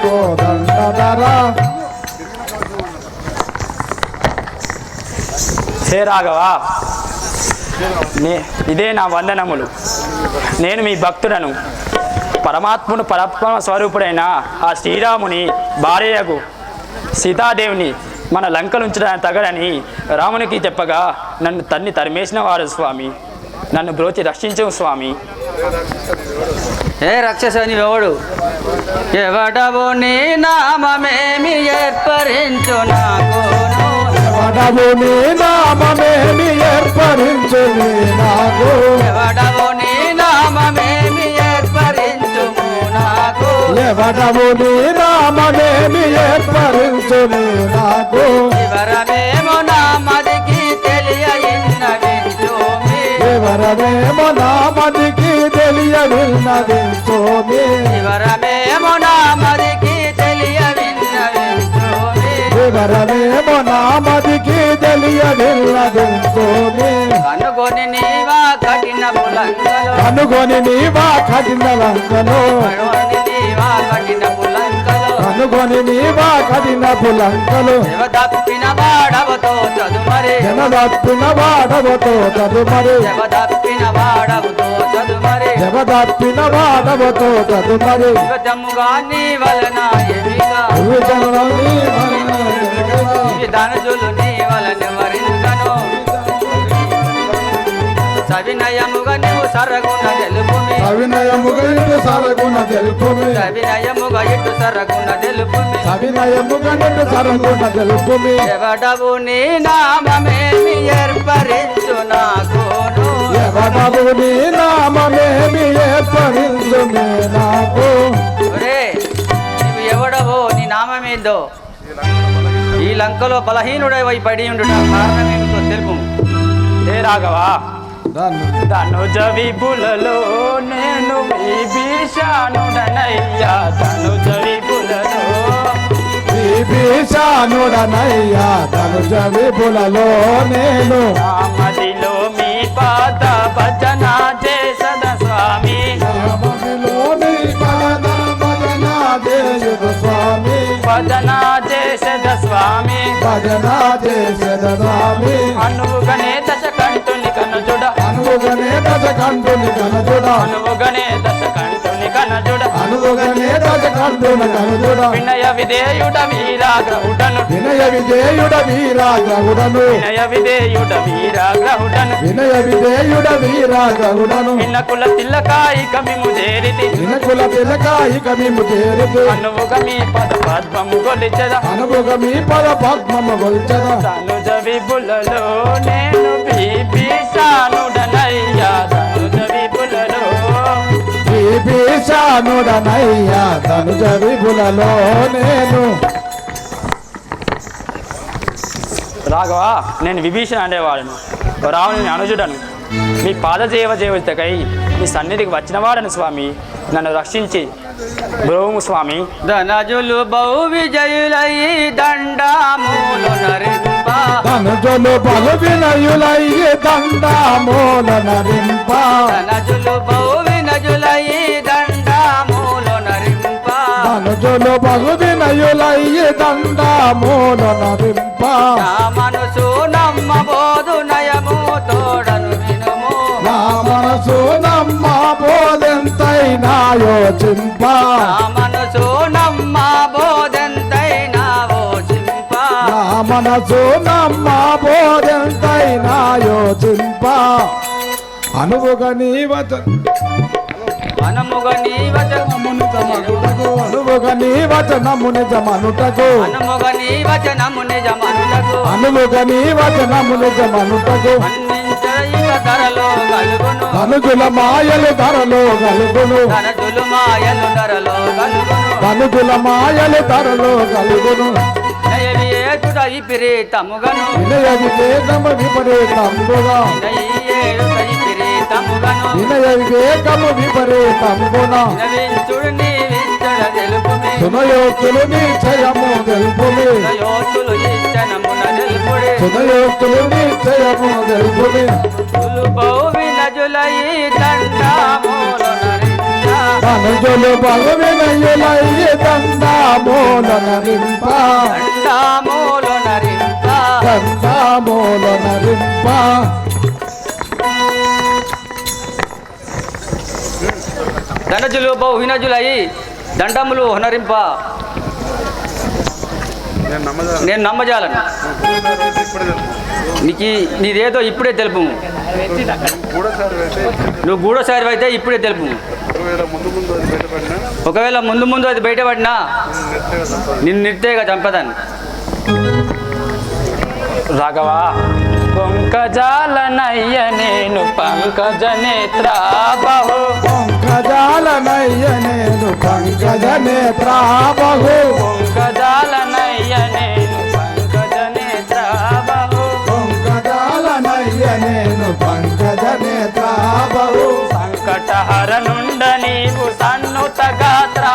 కోదండధర హే రాఘవా ఇదే నా వందనములు. నేను మీ భక్తుడను. పరమాత్ముడు పరబ్రహ్మ స్వరూపుడైన ఆ శ్రీరాముని భార్యకు సీతాదేవిని మన లంకలుంచడానికి తగడని రామునికి చెప్పగా నన్ను తన్ని తరిమేసిన వారు స్వామి. నన్ను బ్రోచి రక్షించు స్వామి. ఏ రాక్షసని ఎవడు ఎవడవు నీ నామమేమి ఏర్పరించు నాకు ఎవడవు నీ నామమేమి ఏర్పరించు నాకు ఎవడవు నీ నామమేమి ఏర్పరించుము నాకు ఎవడవు నీ నామమేమి ఏర్పరించు నాకు వివరమేమో నామదికి తెలియన్నవించుమి వివరమేమో నామదికి తెలియవిన్నదించోమి వివరమేమో నామదికి తెలియన్నవించుమి వివరమేమో నామదికి తెలియవిన్నదించోమి కనుగొని నీవా కఠిన పులంకలో కనుగొని నీవా కఠిన లంకలో నీవా కఠిన పులంకలో కనుగొని నీవా కఠిన పులంకలు దప్పిన వాడవతో చదుమరి జనదప్పిన వాడవతో చదుమరి దప్పిన వాడవతో చదుమరి జగదప్పిన వాడవతో చదుమరి శివతముగా నీ వలన ఎవిగా ధనుజులు నీ వలన వరించను సవినయముగా నువ్వు సరగుణ తెలుపుమి అవినయముగా ఇటు సరగుణ తెలుపుమి సవినయముగా ఇటు సరగుణ తెలుపుమి అవినయముగా నిన్ను సరగుణ తెలుపుమి ఎవడవు నీ నామమేమి ఏర్పరించు నాకును ఎవడవు నీ నామమేమి ఏర్పరించుమే నాకు ఒరే నీవు ఎవడవో నీ నామమేందో ఈ లంకలో బలహీనుడై పడి ఉండుట కారణమేమిటో తెలుపు. హే రాఘవా ధనుజ విపులలో నేను విభీషణుడనయ్యా ధనుజ విపులలో విభీషణుడనయ్యా ధనుజ విపులలో నేను మదిలో మీ పాద భజన చేసద స్వామి మదిలోని పాద భజన చేయుదు స్వామి భజన చేసద స్వామి భజన చేసెద స్వామి అనువుగనే దశ కంటుని కనుజుడ అనువుగనే దశ కంటుని కనుజుడ అనువుగనే దశ కంటుని కనుజుడ అనువుగనే దశ కంటుని కనుజుడ వినయ విధేయుడ వీరాగ్రహుడను వినయ విధేయుడ వీరాగ్రహుడను వినయ విధేయుడ వీరాగ్రహుడను వినయ విధేయుడ వీరాగ్రహుడను వినకుల తిల్లకాయిక మిము చేరితి వినకుల తిలకాయిక మేము చేరుతూ అనువుగ మీ పద పద్మము గొలిచెద అనుభవ మీ పద పద్మము గొల్చద ధనుజ విపులలో నేను విభీషణుడనయ్యా ధనుజ విపులలో విభీషణుడనయ్యా ధనుజ విపులలో నేను రాఘవా నేను విభీషణ అనేవాడను రావణుని అనుజుడను మీ పాదజేవ జీవితకై మీ సన్నిధికి వచ్చినవాడను స్వామి నన్ను రక్షించి బ్రోము స్వామి ధనజులు బహు విజయులై దండామూలు నరింప ధనుజులు బలు వినయులయ్యి దండామూల నరింప ధనజులు బహు వినజులై దండామూలు నరింప ధనుజులు బలు వినయులయ్యి దండామూల నరింప నా మనసు నమ్మబోదు నయము తోడను వినుము నా మనసు నమ్మ బోధెంతైనా యోచింప నా మనసు నమ్మబోదెంతైనా ఓచింప నా మనసు నమ్మ బోధెంతైనా యోచింప అనువుగా నీ అనముగా నీ వచనమును వచనముటకు అనువుగా నీ వచనము నిజమనుటకు అనముగా నీ వచనము నిజమనుటకు అనువుగా నీ వచనము నిజమనుటకు మన్నించయిక ధరలో కలుగును ధనుజుల మాయలు ధరలో గలుగును ధనజులు మాయలు ధరలో కలుగును ధనుజుల మాయలు ధరలో గలుగును నయవియేటుడ విపరీతముగను వినయ వివేకము విపరీతంబుగా నయవియేటుడ విపరీతముగను వినయ వివేకము విపరీతంబున వినవించుడు నీ వించడ తెలుపుమి సునయోక్తులు నిశ్చయము తెలుపుమి యోతులు ఇచ్చనమున తెలుపుడి సునయోక్తులు నిశ్చయము తెలుపుమి సులుబౌ వినజులై దండమూల నరించ ధనుజులు బలు వినయులయ్యి దండామూల నరింప దండమూల నరించ దండామూల నరింప ధనజులు బహుహినజులై దండములు హొనరింప నేను నమ్మజాలను నీకు నీదేదో ఇప్పుడే తెలుపు నువ్వు గూఢసారి అయితే ఇప్పుడే తెలుపు ఒకవేళ ముందు ముందు అది బయటపడినా నిన్ను నిర్తేగా చంపదాన్ని రాఘవ పొంకజాలనయ్య నేను పంకజ నేత్ర బహు పంకజాలనయ్య నేను పంకజ నేత్రా బహు పొంకజాలనయ్య నేను పంకజ నేత్ర బహు పంకజాలనయ్య నేను పంకజ నేత్రా బహు సంకటహర నుండ నీవు సన్నుత గాత్ర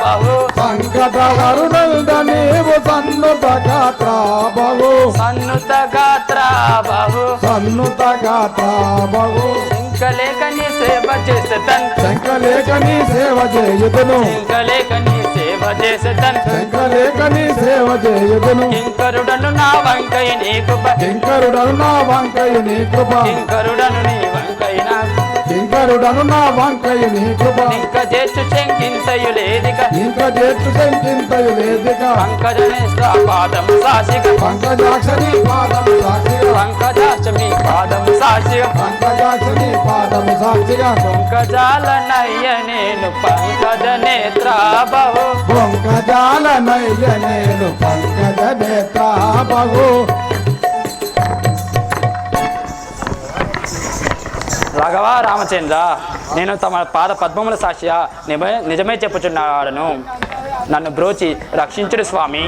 బహు సంకటహరునంద నీవు సన్నుత గాత్రా బహు సన్నుత గాత్ర బహు సన్నుత గాత్రా బహు శంకలేఖని సేవ చేసేతన్ శంకలేఖని సేవ చేయుదును శంకలేఖని సేవ చేసేతన్ శంకలేఖని సేవ చేయుదును కింకరుడను నా వంకై నీకు కింకరుడను నా వంకై నీ కృప కింకరుడను నీ వంకై నాకు కింకరుడను నా వంకై నీ కృప ఇంక చేర్చు శంకింతయు లేదిక ఇంక చేర్చు శంకింతయు లేదిక పంకజనేశ్వర పాదము సాసిక పంకజాక్షని పాదము సాక్షిగా పంకజాచమి పాదము సాసిక పంకజాక్షని పాదము సాక్షిగా పంకజాలనయ్య నేను పంకజ నేత్ర బహు పంకజాలనయ్య నేను పంకజ నేత్రా బహు రాఘవ రామచంద్ర నేను తమ పాద పద్మముల సాక్షిగా నిజమే చెప్పుచున్నాడను నన్ను బ్రోచి రక్షించుడు స్వామి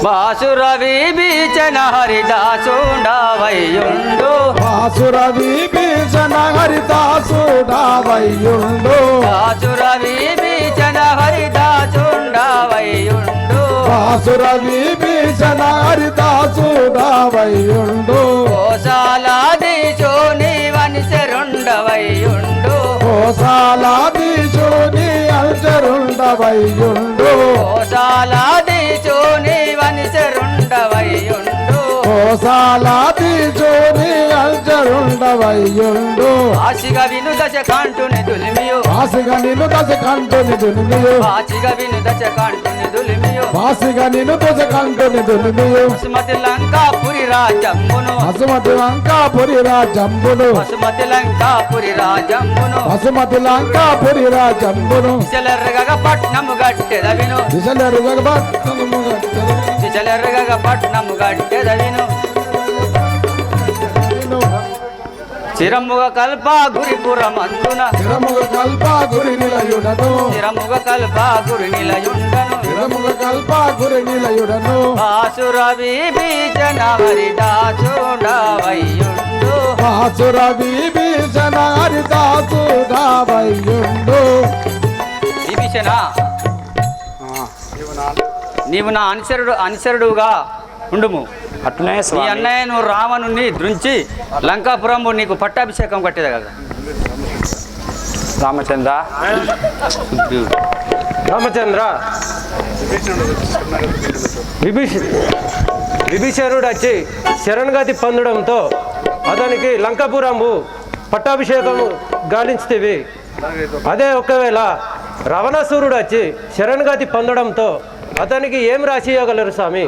బాసుర విభీచన హరిదాసుండవయ్యుండు వాసుర విభీషణ హరిదాసుడావయ్యుండు బాసుర విభీచన హరిదాసుండవయ్యుండు వాసుర విభీషణ హరిదాసుడావయ్యుండు కోసాలాదీశో నీవనిసరుండవయ్యుండు కోసాలాదీశు నీ అల్చరుండవయ్యుండు కోసాలాదీశో నీవనిసరుండవయ్యుండు కోసాలాదీశు నీ అల్చరుండవయ్యుండు ఆశిగా విను దశ కాంటుని దులిమియు వాసిగా నిన్ను దశ కంటుని దునిమియు ఆశిగా విను దశ కాంటుని దులిమియు వాసిగా నిన్ను దశ కంటుని దునిమియు వసుమతి లంకాపురి రాజమ్మును వసుమతి లంకాపురి రాజంబును వసుమతి లంకాపురి రాజమ్మును వసుమతి లంకాపురి రాజంబును దిశలెర్రగ పట్నము గట్టెదవిను దిశలెర్రగ పట్నము గట్టెదవిను చిరముగ కల్ప గురిపురమందున తిరముగ కల్ప గురి నిలయుడను చిరముగ కల్ప గురి నిలయుండను తిరముగ కల్ప గురి నిలయుడను బాసుర విభీజన హరిదాసుండవయ్యుండు వాసుర విభీషణ హరిదాసుడావయ్యుండు విభీషణ నీవు నా అనుసరుడుగా ఉండుము అట్లనే నీ స్వామి అన్నయ్యను రావణుని దృంచి లంకాపురం నీకు పట్టాభిషేకం కట్టేది కదా రామచంద్ర రామచంద్ర విభీషణుడు వచ్చి శరణగతి పొందడంతో అతనికి లంకాపురము పట్టాభిషేకము గాలించితివి. అదే ఒకవేళ రావణాసురుడు వచ్చి శరణగతి పొందడంతో అతనికి ఏం రాసి ఇవ్వగలరు స్వామి?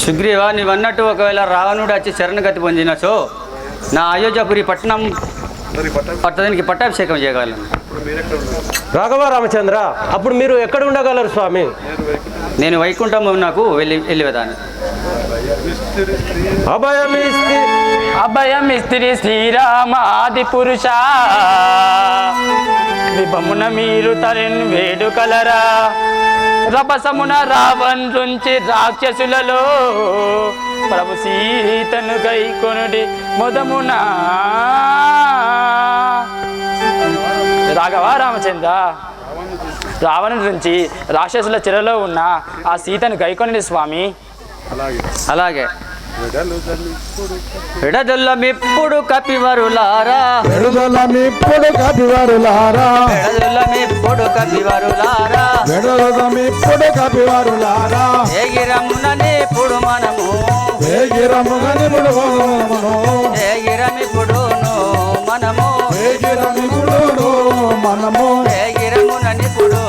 సుగ్రీవా నీవన్నట్టు ఒకవేళ రావణుడు వచ్చి శరణగతి పొందినచో నా అయోధ్యపురి పట్టణం పట్టణానికి పట్టాభిషేకం చేయగలను. రాఘవ రామచంద్ర, అప్పుడు మీరు ఎక్కడ ఉండగలరు స్వామి? నేను వైకుంఠం నాకు వెళ్ళివేదాన్ని. అభయమిస్త్రి శ్రీరామ ఆది పురుష విభమున మీరు తరిన్ వేడుకలరా రభసమున రావణ్ నుంచి రాక్షసులలో ప్రభు సీతను గైకొనుడి మొదమున. రాఘవ రామచంద్ర, రావణుడి నుంచి రాక్షసుల చెరలో ఉన్న ఆ సీతను గైకొనుడి స్వామి. అలాగే విడదొల్లమిప్పుడు కపివరులారా, విడుదలమిప్పుడు కపివరులారా, విడదొల్లమిప్పుడు కపివరులారా, విడుదలమిప్పుడు కపివరులారా, ఏగిరముననిప్పుడు మనము, ఏగిరముగనిప్పుడు మనము, ఏగిరమిప్పుడును మనము, ఏగిరమిప్పుడు మనము, ఏగిరముననిప్పుడు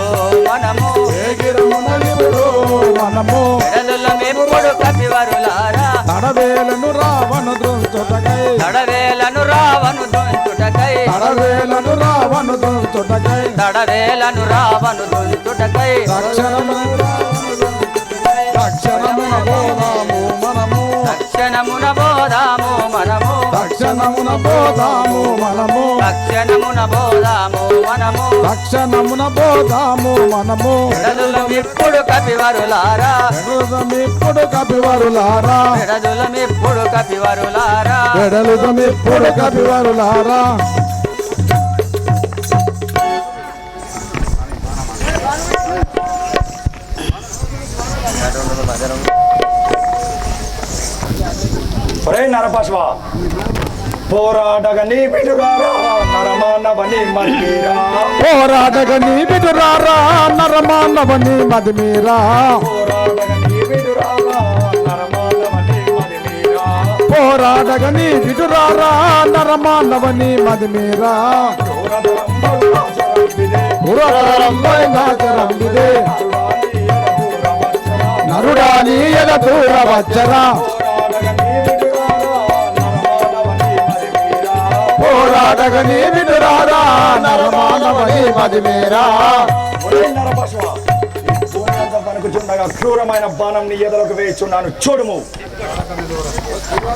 మనము, ఏగిరముగనిప్పుడు మనము. విడదొల్లమిప్పుడు కపివరులారా, తడవేలను రావణు దృంచుటకై, తడవేలను రావను దొంచుటకై, తడవేలను రావణు దృంచుటకై, తడవేలను రావను దొంచుటకై, తక్షణమున బోధాము మనము, తక్షణమున బోధాము మనము, తక్షణమున బోధాము మనము, తక్షణమున బోధాము మనము, తక్షణమున బోధాము మనము. విడదులమిప్పుడు కపివరులారా, విడుదలమిప్పుడు కపివరులారా, విడదులమిప్పుడు కపివరులారా, విడుదలమిప్పుడు కపివరులారా. ఒరే నరపశవ, పోరాడగ నీ బిడురారా నరమానవని మధ్యరా, పోరాడగ నీ బిడురారా నరమానవని మదిమీరా, పోరాడగ నీ బిడురారా నరమానవని మదిమీరా, పురరంబిదే నరుడా నీ ఎద దూర వచ్చరా, పోరాడగ నీ బిడురారా నరమానవని మదిమీరా. పనుకుచుండగా క్రూరమైన బాణం నీ ఎదలకు వేయుచున్నాను, చూడుము.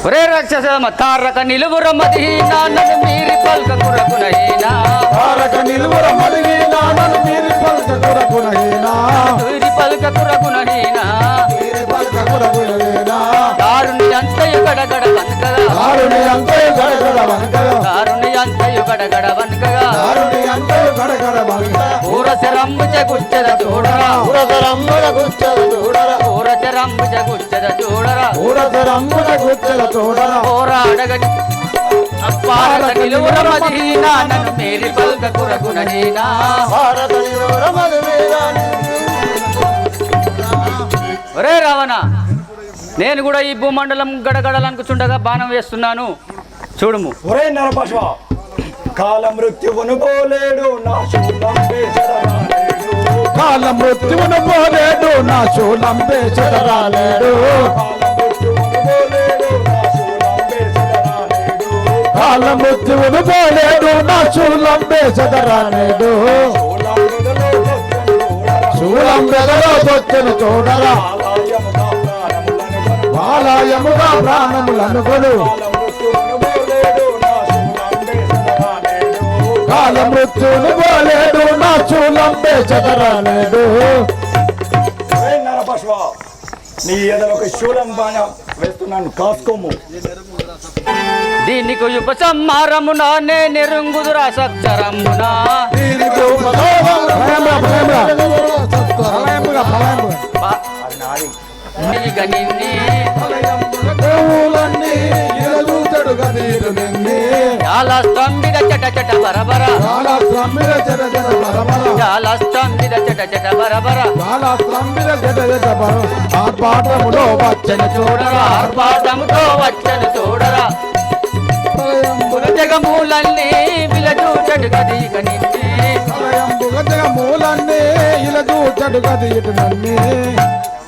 ఒరే రాక్షస తారక నిలువుర మదిహీనా నన్ను మీరి పల్క కురకునహీనా, తారక నిలువుర మదిహీనా నన్ను మీరి పల్క కురకునహీనా, మీరి పల్క కురకునహీనా, మీరి పల్క కురకునహీనా, దారుని అంతయు గడగడ వనకగా, దారుని అంతయు గడగడ వనకగా, దారుని అంతయు గడగడ వనకగా, దారుని అంతయు గడగడ వనకగా, ఊరసరంబుజ గుచ్చద చూడరా, పురసరంబుల గుచ్చలు చూడరా, ఊరసరంబుజ గుచ్చద చూడరా, ఊరసరంబుల గుచ్చల చూడరా, పోరాడగని అప్పారక నిలువుర మదిహీనా నన్ను మీరి పల్క కురకునహీనా. భారత నిరోరమది వీరాని. ఒరే రావణ, నేను కూడా ఈ భూమండలం గడగడలనుకుచుండగా బాణం వేస్తున్నాను, చూడుము. ఒరే నరపశవ, కాల మృత్యువును పోలేడు నా శూలం వేసరాలేడు, కాల మృత్యువును పోలేడు నా శూలం వేసరాలేడు, కాల మృత్యువును పోలేడు నా శూలం వేసరాలేడు, శూలం వెదలో దొచ్చను చూడరా, బాలాయముగా ప్రాణములను కొడు, కాల మృత్యువును పోలేడు నా శూలం వేసరాలేడు. నరపశవ, నీ ఎదలకు శూలం బాణం వేస్తున్నాను, కాసుకోము. దీనికి ఉపసంహారమున నే నిరుంగుదురా సక్షరమునా, ఇక నిన్ని చాలా స్తంభిద చట చట బరబర, చాలా స్తంభిద చట చట బరబర, ఆర్పాటములో వచ్చని చూడరా, ఆర్పాటముతో వచ్చను చూడరా, జగమూలన్నీ విలచూచడు గది ఇక నిన్ని, మూలన్నీ ఇలా చూచడు గది ఇటు నన్ను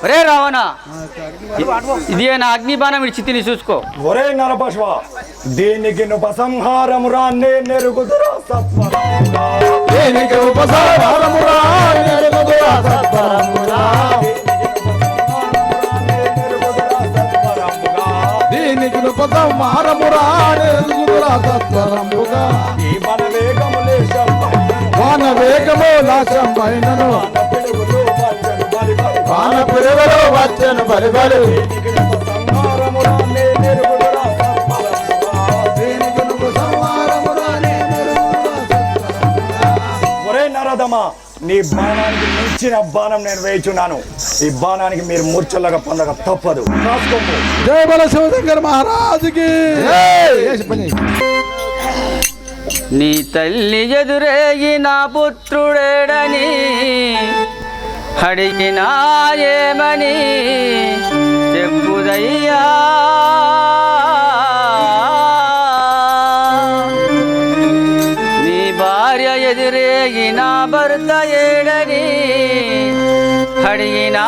ఒరే రావణ ఇది నా అగ్నిబాణం ఇచ్చి తిని చూసుకో. ఒరే నరపశవ, దీనికి ఉపసంహారమురా నెరుగుదురా సత్వరముగా. దీనికి ఉపసంహారమురా నెరుగుదురా సత్వరముగా. దీనికి ఉపసంహారమురా నెరుగుదురా సత్వరముగా. ఈ మన వేగములే వాన వేగము నాశమైనను వాన పిడుగులు వచ్చను బలి బలి. ఒరే నరదమా, నీ బాణానికి మించిన బాణం నేను వేయుచున్నాను. ఈ బాణానికి మీరు మూర్ఛలుగా పొందక తప్పదు. రాసుకోము. జయ బల శివశంకర్ మహారాజుకి. నీ తల్లి ఎదురేగి నా పుత్రుడేడని అడిగినా ఏమని చెప్పుదయ్యా. నీ భార్య ఎదురేగి నా భర్త ఏడని అడిగినా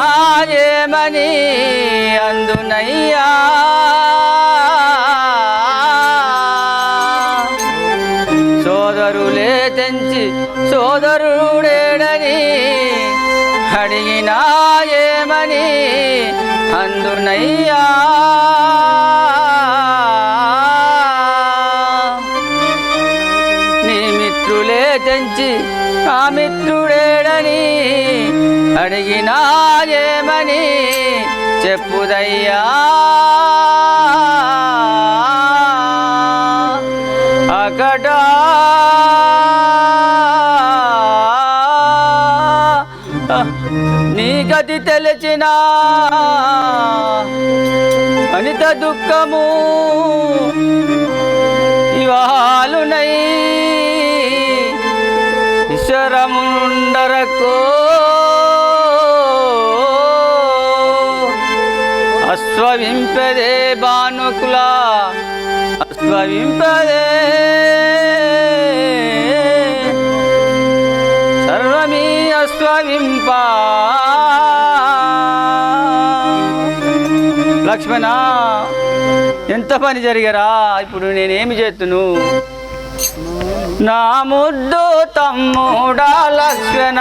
ఏమని అందునయ్యా. సోదరులే తెంచి సోదరుడేడని అడిగినా ఏమని అందునయ్యా. నీ మిత్రులే తెంచి ఆ మిత్రుడేడని అడిగినా ఏమని చెప్పుదయ్యా. అకట నీ గతి తెలిచిన అనిత దుఃఖము ఇవాలునై ఈశ్వరముండరకో. అశ్వవింపదే బానుకుల అశ్వవింపదే సర్వమీ అశ్వవింప. లక్ష్మణ, ఎంత పని జరిగరా? ఇప్పుడు నేనేమి చేస్తును? నా ముద్దు తమ్ముడా లక్ష్మణ,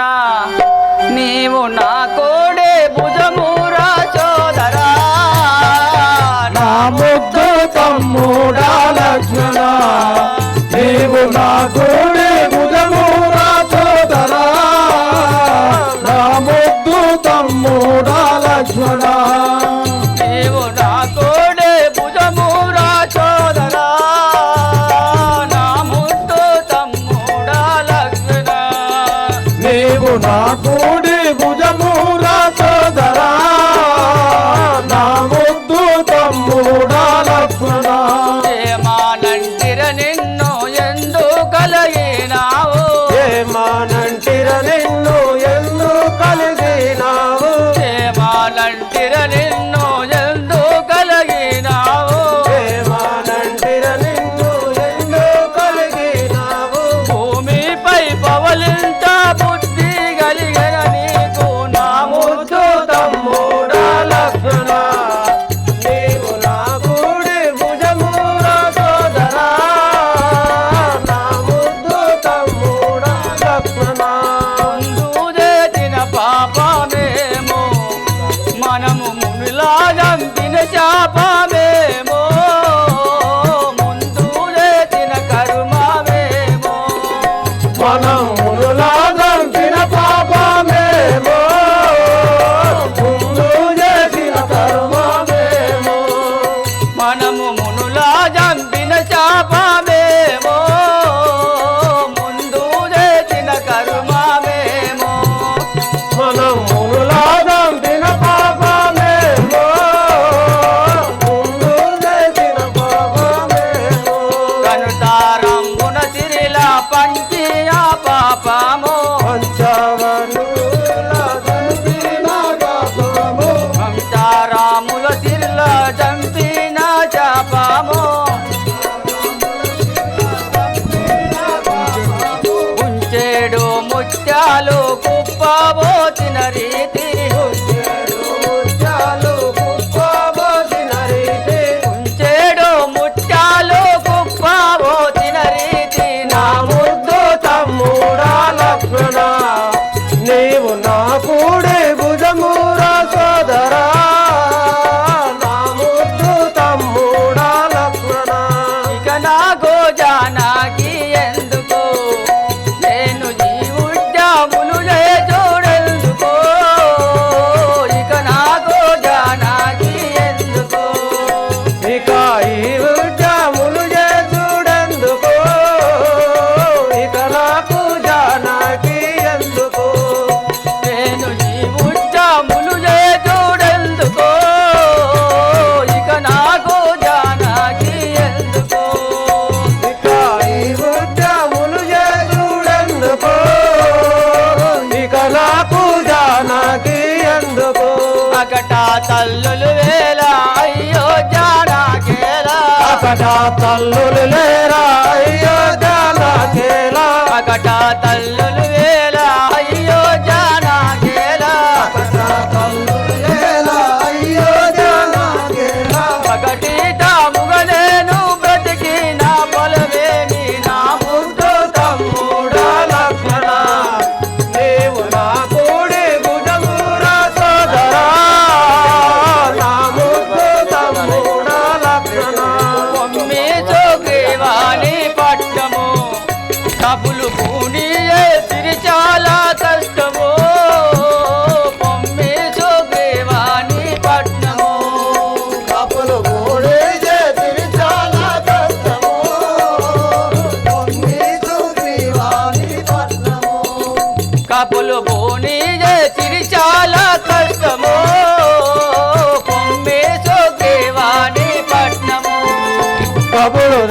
నీవు నా కోడే భుజమురా సోదరా. నా ముద్దు తమ్ముడా లక్ష్మణ, నీవు నా కోడే భుజమురా సోదరా. నా ముద్దు తమ్ముడా లక్ష్మణ, నీవు నా కోడే భుజమురా సోదరా. నా ముద్దు తమ్ముడా లక్ష్మణ, నీవు నా కోడే భుజమురా సోదరా. నా ముద్దు తమ్ముడా లక్ష్మణ, ఏమానంటిర నిన్ను ఎందు కలిగినావు. ఏమానంటిర నిన్ను ఎందు కలిగినావు. ఏమానంటిర నిన్ను ఎందు కలిగినావు. ఏమానంటిర నిన్ను ఎందు కలిగినావు. భూమిపై పవలింత బుద్ధి కలిగిన నీకు నా ముద్దు తమ్ముడా లక్ష్మణ, నీవు నా కూడి భుజమురా సోదరా. నా ముద్దు తమ్ముడా లక్ష్మణ, ముందు చేసిన పాపమేమో మనము మునిలా చంపిన శాపమేమో. ముందు చేసిన కర్మమేమో మనం మునులా చంపిన పాపమేమో. ముందు చేసిన కర్మమేమో. మనము మునులా చంపిన శాపమేమో. ముందు చేసిన కర్మమేమో. మనం మునులా చంపిన పాపమేమో. ముందు జానకి ఎందుకు ఇక ఈ ఉద్యములు చేసుడెందుకు ఇక నాకు జానకి ఎందుకు నేను ఈ ఉద్యములు చూడెందుకో ఇక నాకు జానకి ఎందుకు ఇక ఈ ఉద్యములు చేసుడెందుకు ఇక నాకు జానకి ఎందుకు అకట తల్లులు వేల అయ్యో జానకేలా అకట తల్లులు లేరా అయ్యో జానకేలా అకట తల్లులు వేల అయ్యో జానకేలా ఒకటి తాముగ నేను బ్రతికిన పొలమేమి నా ముద్దు తమ్ముడా లక్ష్మణ నీవు నా కూడి భుజమురా సోదరా నా ముద్దు తమ్ముడా లక్ష్మణ పొమ్మి జోగివాణి పట్టము డబ్బులు పూనియే తిరి చాలా కష్టము పొమ్మి జోగివాణి పట్టము కప్పులు కూడి చేతివి చాలా కష్టము పొమ్మి సుగ్రీవాని పట్నము కపులు పూనియే తిరి చాలా కష్టము పొమ్మి జోగివాణి పట్టము కబులు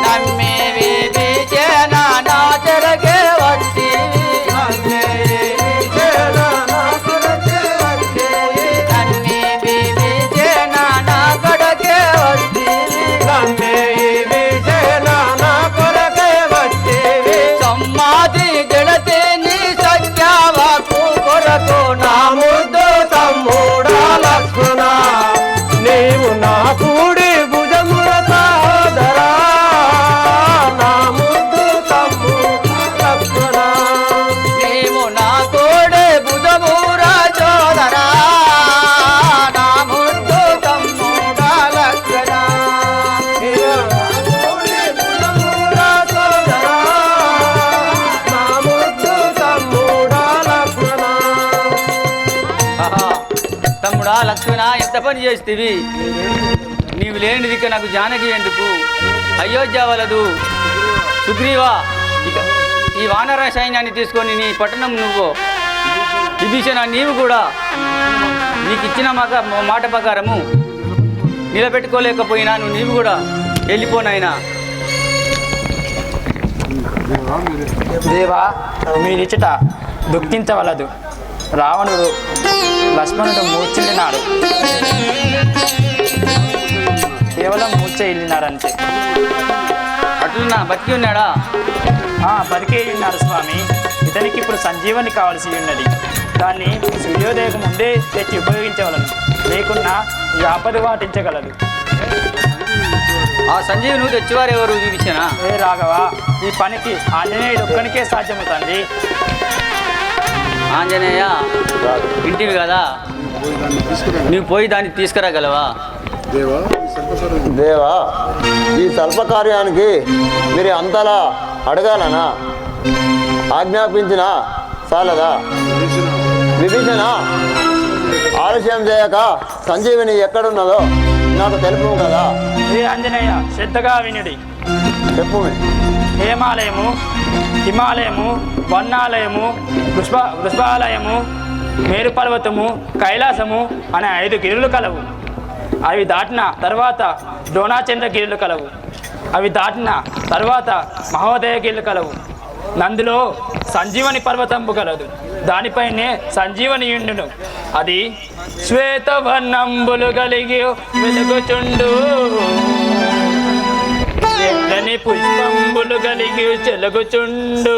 నమ్మి విభీషణ నా చెరగే వస్తీవి నమ్మి విభీషణ నా కడకే వస్తీవి సమ్మాది జడతే నీ సత్యావాకు కొరకు నా ముద్దు తమ్ముడా లక్ష్మణ నీవు నా కూడి భుజముల సోదరా నా ముద్దు తమ్ముడా లక్ష్మణ నీవు నా తోడే బుధమూరా చోదరా నా ముద్దు తమ్ముడా లక్షణ ఆహా, తమ్ముడా లక్ష్మణ ఎంత పని చేస్తేవి నీవు లేనిదిక నాకు జానకి ఎందుకు అయోధ్య వలదు సుగ్రీవా ఇక ఈ వానర సైన్యాన్ని తీసుకొని నీ పట్టణం నువ్వు విభీషణ నీవు కూడా నీకు ఇచ్చిన మాట ప్రకారము నిలబెట్టుకోలేకపోయినాను నీవు కూడా వెళ్ళిపోనాయనా దేవా మీరిచట దుఃఖించవలదు రావణుడు లక్ష్మణుడు మూర్చిల్లినాడు కేవలం మూర్ఛ ఇల్లినారంతే అట్లున్నా బతికి ఉన్నాడా బతికే ఉన్నాడు స్వామి ఇతనికి ఇప్పుడు సంజీవని కావాల్సి ఉన్నది దాన్ని సూర్యోదయకు ముందే తెచ్చి ఉపయోగించవలను లేకున్నా ఈ ఆపద వాటించగలదు ఆ సంజీవును తెచ్చివారెవరు విభీషణ ఏ రాఘవ ఈ పనికి ఆంజనేయుడు ఒక్కనికే సాధ్యమవుతుంది ఆంజనేయ ఇంటివి కదా నువ్వు పోయి దాన్ని తీసుకురాగలవా దేవా ఈ స్వల్ప కార్యానికి మీరు అంతలా అడగాలనా ఆజ్ఞాపించిన చాలదా విభీషణ ఆలస్యం చేయక సంజీవిని ఎక్కడున్నదో నాకు తెలుపు కదా ఏ ఆంజనేయ శ్రద్ధగా వినుడి చెప్పు హేమాలయము హిమాలయము వన్నాలయము వృషభాలయము మేరు పర్వతము కైలాసము అనే 5 గిరులు కలవు అవి దాటిన తర్వాత ద్రోణాచంద్ర గిరులు కలవు అవి దాటిన తర్వాత మహోదయ గిరులు కలవు నందులో సంజీవని పర్వతంబు కలదు దానిపైనే సంజీవని యుండును అది శ్వేతవర్ణంబులు కలిగి వెలుగుచుండు ఎల్లని పుష్పంబులు కలిగి చెలుగుచుండు